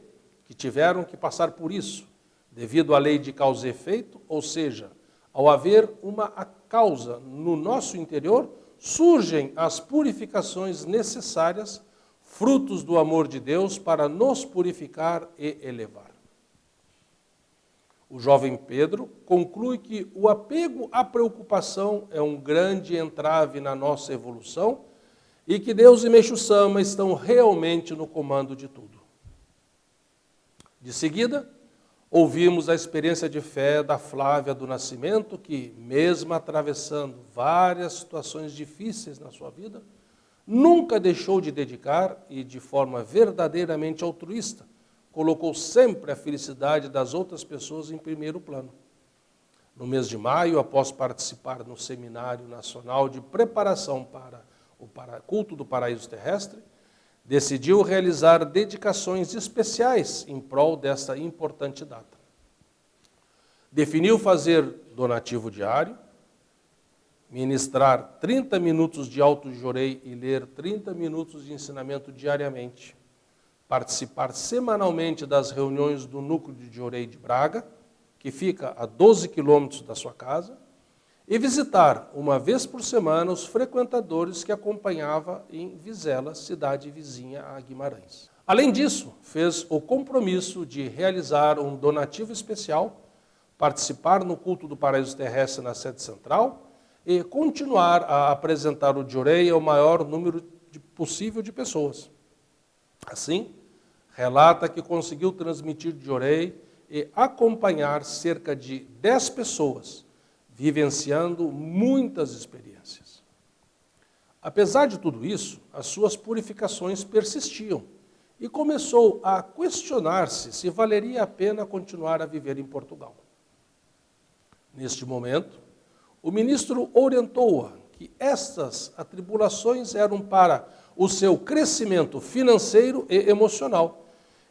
que tiveram que passar por isso, devido à lei de causa e efeito, ou seja, ao haver uma causa no nosso interior, surgem as purificações necessárias, frutos do amor de Deus para nos purificar e elevar. O jovem Pedro conclui que o apego à preocupação é um grande entrave na nossa evolução e que Deus e Meixo Sama estão realmente no comando de tudo. De seguida, ouvimos a experiência de fé da Flávia do Nascimento, que, mesmo atravessando várias situações difíceis na sua vida, nunca deixou de dedicar e, de forma verdadeiramente altruísta, colocou sempre a felicidade das outras pessoas em primeiro plano. No mês de maio, após participar no Seminário Nacional de Preparação para o Culto do Paraíso Terrestre, decidiu realizar dedicações especiais em prol desta importante data. Definiu fazer donativo diário, ministrar 30 minutos de auto-jorei e ler 30 minutos de ensinamento diariamente, participar semanalmente das reuniões do Núcleo de Jorei de Braga, que fica a 12 quilômetros da sua casa, e visitar uma vez por semana os frequentadores que acompanhava em Vizela, cidade vizinha a Guimarães. Além disso, fez o compromisso de realizar um donativo especial, participar no culto do paraíso terrestre na sede central e continuar a apresentar o Jorei ao maior número possível de pessoas. Assim, relata que conseguiu transmitir Jorei e acompanhar cerca de 10 pessoas, vivenciando muitas experiências. Apesar de tudo isso, as suas purificações persistiam e começou a questionar-se se valeria a pena continuar a viver em Portugal. Neste momento, o ministro orientou-a que estas atribulações eram para o seu crescimento financeiro e emocional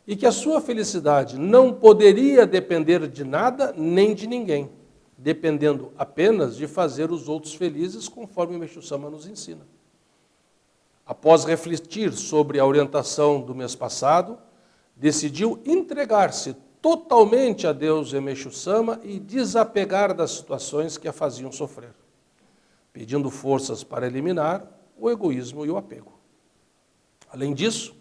e que a sua felicidade não poderia depender de nada nem de ninguém, dependendo apenas de fazer os outros felizes, conforme o Meixo Sama nos ensina. Após refletir sobre a orientação do mês passado, decidiu entregar-se totalmente a Deus e Meixo Sama e desapegar das situações que a faziam sofrer, pedindo forças para eliminar o egoísmo e o apego. Além disso,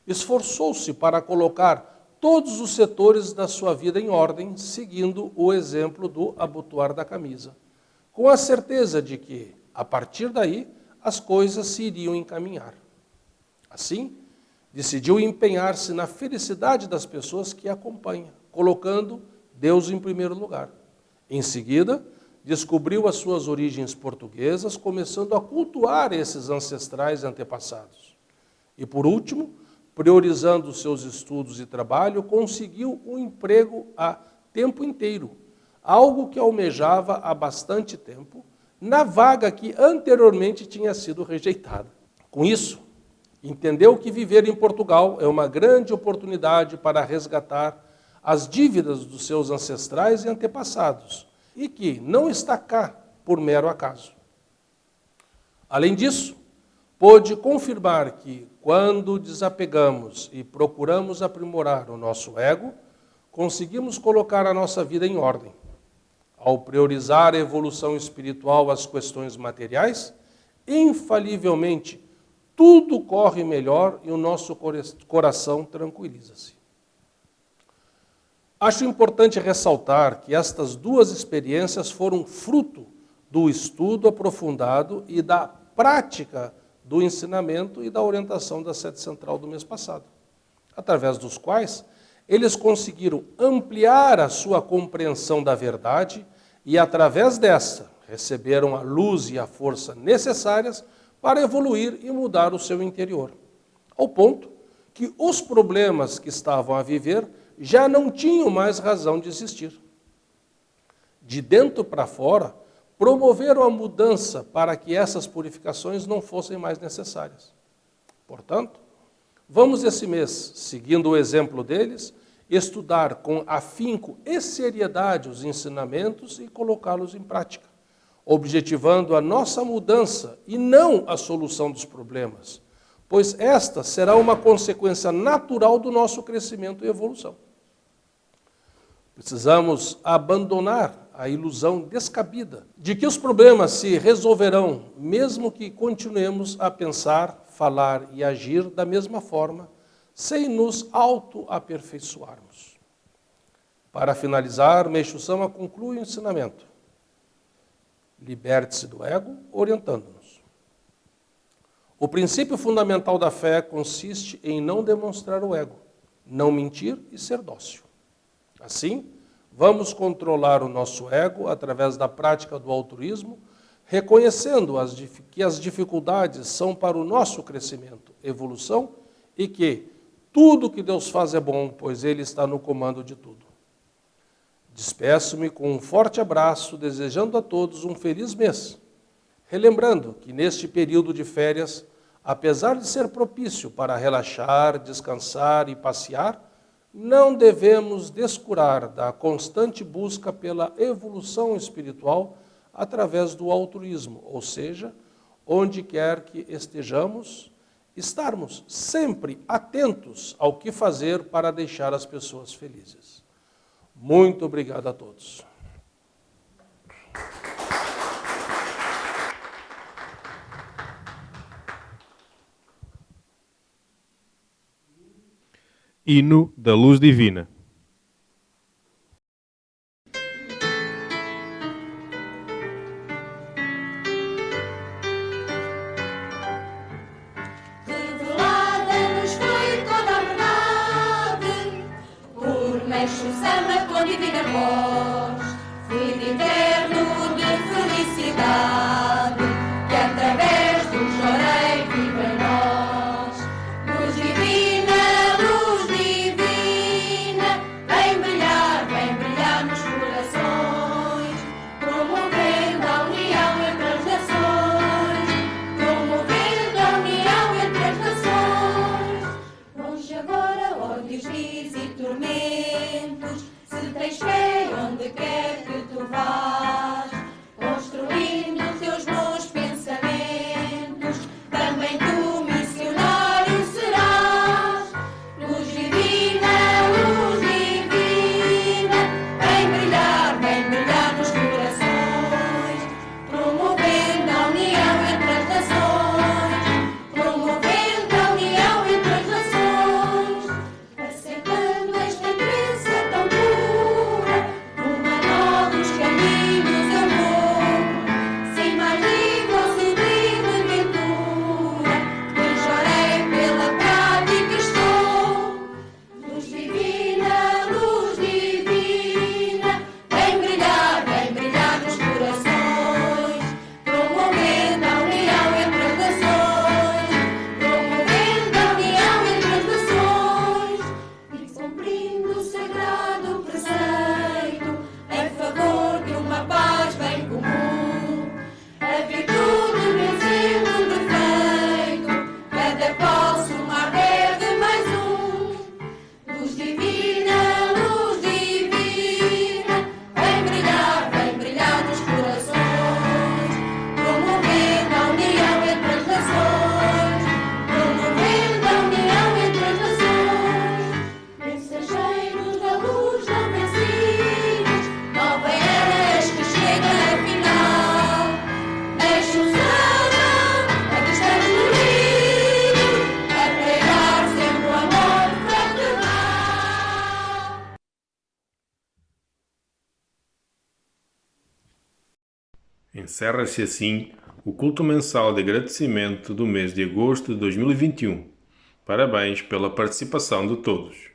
esforçou-se para colocar todos os setores da sua vida em ordem, seguindo o exemplo do abotoar da camisa, com a certeza de que, a partir daí, as coisas se iriam encaminhar. Assim, decidiu empenhar-se na felicidade das pessoas que a acompanham, colocando Deus em primeiro lugar. Em seguida, descobriu as suas origens portuguesas, começando a cultuar esses ancestrais antepassados. E, por último, priorizando seus estudos e trabalho, conseguiu um emprego a tempo inteiro, algo que almejava há bastante tempo, na vaga que anteriormente tinha sido rejeitada. Com isso, entendeu que viver em Portugal é uma grande oportunidade para resgatar as dívidas dos seus ancestrais e antepassados, e que não está cá por mero acaso. Além disso, pôde confirmar que, quando desapegamos e procuramos aprimorar o nosso ego, conseguimos colocar a nossa vida em ordem. Ao priorizar a evolução espiritual às questões materiais, infalivelmente, tudo corre melhor e o nosso coração tranquiliza-se. Acho importante ressaltar que estas duas experiências foram fruto do estudo aprofundado e da prática do ensinamento e da orientação da sede central do mês passado, através dos quais eles conseguiram ampliar a sua compreensão da verdade e, através dessa, receberam a luz e a força necessárias para evoluir e mudar o seu interior, ao ponto que os problemas que estavam a viver já não tinham mais razão de existir. De dentro para fora, promoveram a mudança para que essas purificações não fossem mais necessárias. Portanto, vamos esse mês, seguindo o exemplo deles, estudar com afinco e seriedade os ensinamentos e colocá-los em prática, objetivando a nossa mudança e não a solução dos problemas, pois esta será uma consequência natural do nosso crescimento e evolução. Precisamos abandonar a ilusão descabida de que os problemas se resolverão, mesmo que continuemos a pensar, falar e agir da mesma forma, sem nos auto-aperfeiçoarmos. Para finalizar, Meixo Sama conclui o ensinamento. Liberte-se do ego, orientando-nos. O princípio fundamental da fé consiste em não demonstrar o ego, não mentir e ser dócil. Assim, vamos controlar o nosso ego através da prática do altruísmo, reconhecendo que as dificuldades são para o nosso crescimento, evolução, e que tudo que Deus faz é bom, pois Ele está no comando de tudo. Despeço-me com um forte abraço, desejando a todos um feliz mês, relembrando que neste período de férias apesar de ser propício para relaxar, descansar e passear, não devemos descurar da constante busca pela evolução espiritual através do altruísmo, ou seja, onde quer que estejamos, estarmos sempre atentos ao que fazer para deixar as pessoas felizes. Muito obrigado a todos. Hino da Luz Divina. Revelada-nos foi toda a verdade, por Meixo Sama com divina voz, fluido eterno de felicidade, que através do chorei vive em nós. Luz divina, vem brilhar nos corações, promovendo a união entre as nações, promovendo a união entre as nações. Longe agora ódios, vis e tormentos, se tens fé onde quer que tu vás, construindo teus bons pensamentos, também tu missionário serás. Luz divina, vem brilhar nos corações, promovendo a união entre as nações, promovendo a união entre as nações, aceitando esta crença tão pura, rumo a novos caminhos eu vou, sem mais livre ou sublime ventura, que chorei pela prática estou. Luz divina, vem brilhar nos corações, promovendo a união entre as nações, promovendo a união entre as nações, e cumprindo o sagrado preceito, em favor de uma paz bem comum, a virtude vencendo o defeito, cada qual somar deve mais um. Luz divina, vem brilhar nos corações, promovendo a união entre as nações, promovendo a união entre as nações. Mensageiros da luz não vencidos, nova era que chega afinal. Deixa o Sama, aqui estamos unidos, a pregar sempre o amor fraternal. Encerra-se assim o culto mensal de agradecimento do mês de agosto de 2021. Parabéns pela participação de todos.